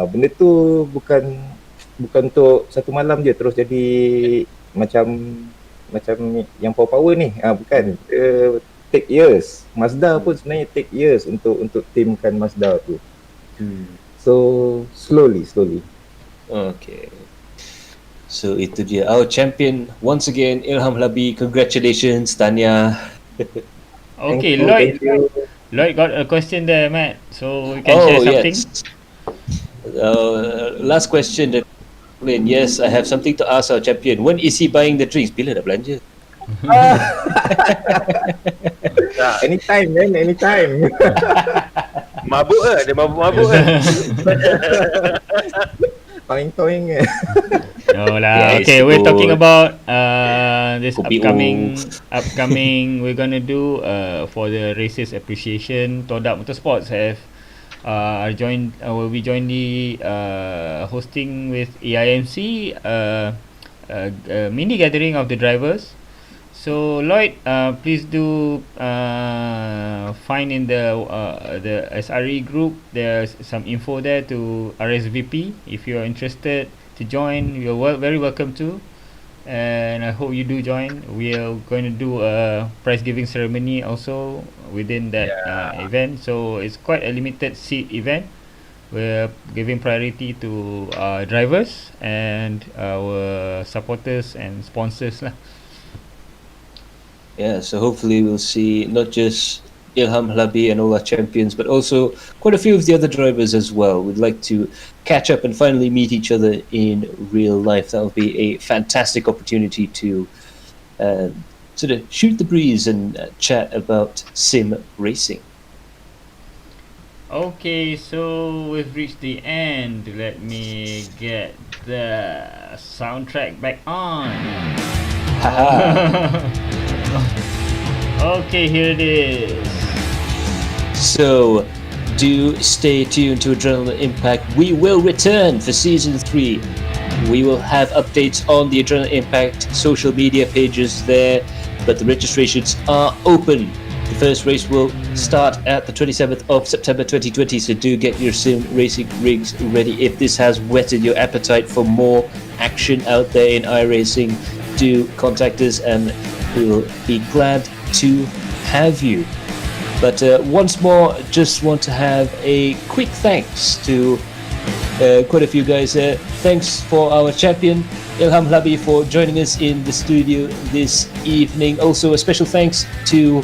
Benda tu bukan untuk satu malam je terus jadi macam yang power ni. Bukan. Take years. Mazda pun sebenarnya take years untuk teamkan Mazda tu. So slowly. Okay. So itu dia our champion once again, Ilham Halabi. Congratulations, Tanya. Okay, Lloyd got a question there, Matt. So you can share something. Yes. Last question. Yes, I have something to ask our champion. When is he buying the drinks? Bila dah belanja? Anytime, man. Anytime. Mabuk ke? Dia mabuk ke? Toing-toing. No lah. Yes, Okay, we're good. talking about this Kopi upcoming we're gonna do for the races appreciation. Todak Motorsports will be jointly hosting with AIMC a mini gathering of the drivers. So Lloyd, please do find in the SRE group. There's some info there to RSVP. If you are interested to join, you're very welcome to. And I hope you do join. We are going to do a prize giving ceremony also within that event. So it's quite a limited seat event. We're giving priority to drivers and our supporters and sponsors lah. Yeah, so hopefully we'll see not just Ilham Halabi and all our champions, but also quite a few of the other drivers as well. We'd like to catch up and finally meet each other in real life. That will be a fantastic opportunity to sort of shoot the breeze and chat about sim racing. Okay, so we've reached the end. Let me get the soundtrack back on. Okay, here it is. So, do stay tuned to Adrenaline Impact. We will return for Season 3 We will have updates on the Adrenaline Impact social media pages there, but the registrations are open. The first race will start at the 27th of September 2020, so do get your sim racing rigs ready. If this has whetted your appetite for more action out there in iRacing, do contact us and we'll be glad to have you. But once more, just want to have a quick thanks to quite a few guys there. Thanks for our champion Ilham Labi for joining us in the studio this evening. Also a special thanks to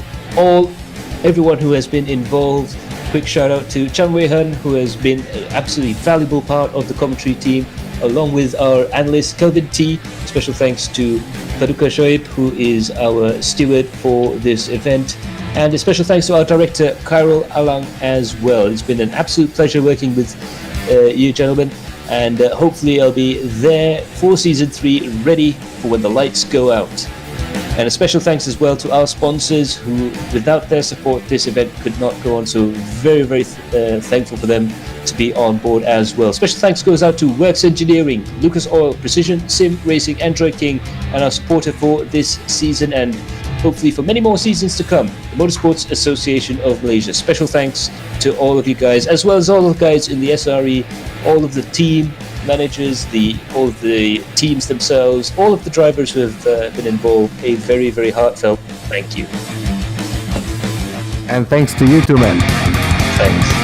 everyone who has been involved. Quick shout out to Chan Wei Han, who has been an absolutely valuable part of the commentary team, along with our analyst Kelvin T. Special thanks to Paduka Shoaib, who is our steward for this event. And a special thanks to our director Khairul Alang as well. It's been an absolute pleasure working with you gentlemen, and hopefully I'll be there for season 3, ready for when the lights go out. And a special thanks as well to our sponsors, who without their support this event could not go on, so very thankful for them to be on board as well. Special thanks goes out to Works Engineering, Lucas Oil, Precision Sim Racing, Android King, and our supporter for this season and hopefully for many more seasons to come, the Motorsports Association of Malaysia. Special thanks to all of you guys, as well as all of the guys in the SRE, all of the team managers, all of the teams themselves, all of the drivers who have been involved. A very heartfelt thank you. And thanks to you too, man. Thanks.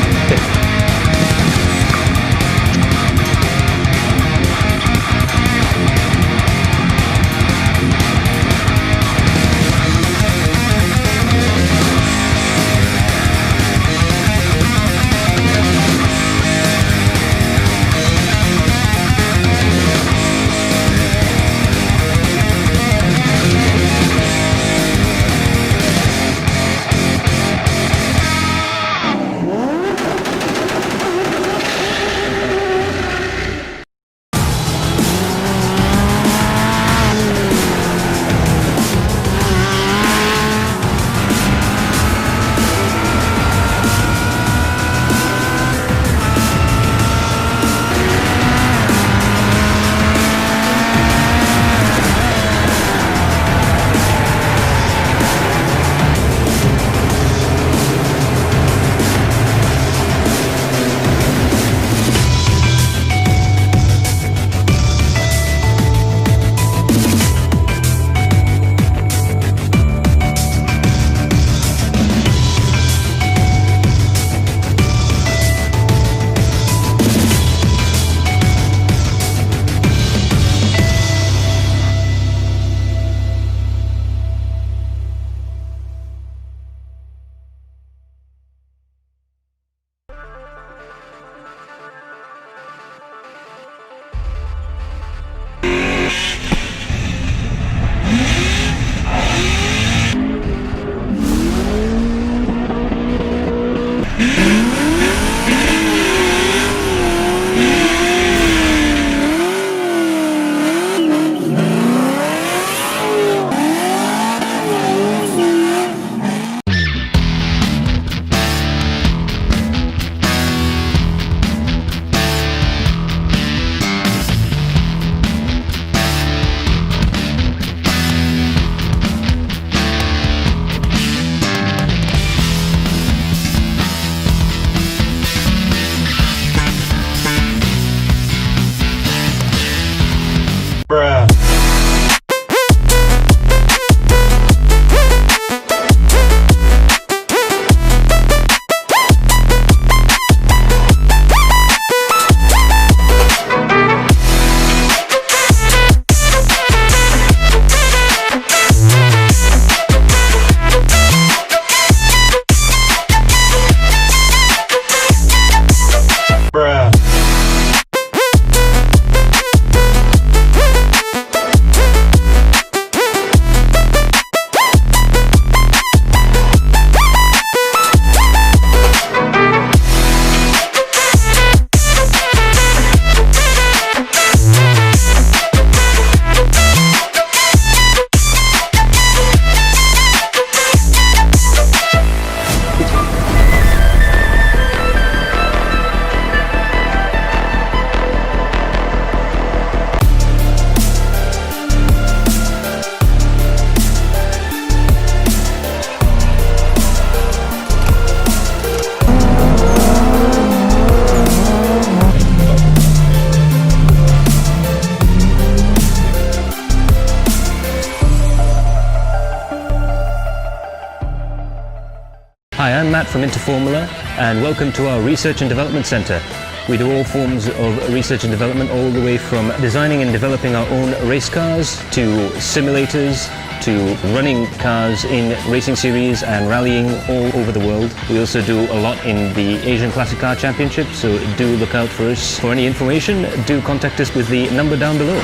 Hi, I'm Matt from Interformula, and welcome to our Research and Development Centre. We do all forms of research and development, all the way from designing and developing our own race cars to simulators to running cars in racing series and rallying all over the world. We also do a lot in the Asian Classic Car Championship, so do look out for us. For any information, do contact us with the number down below.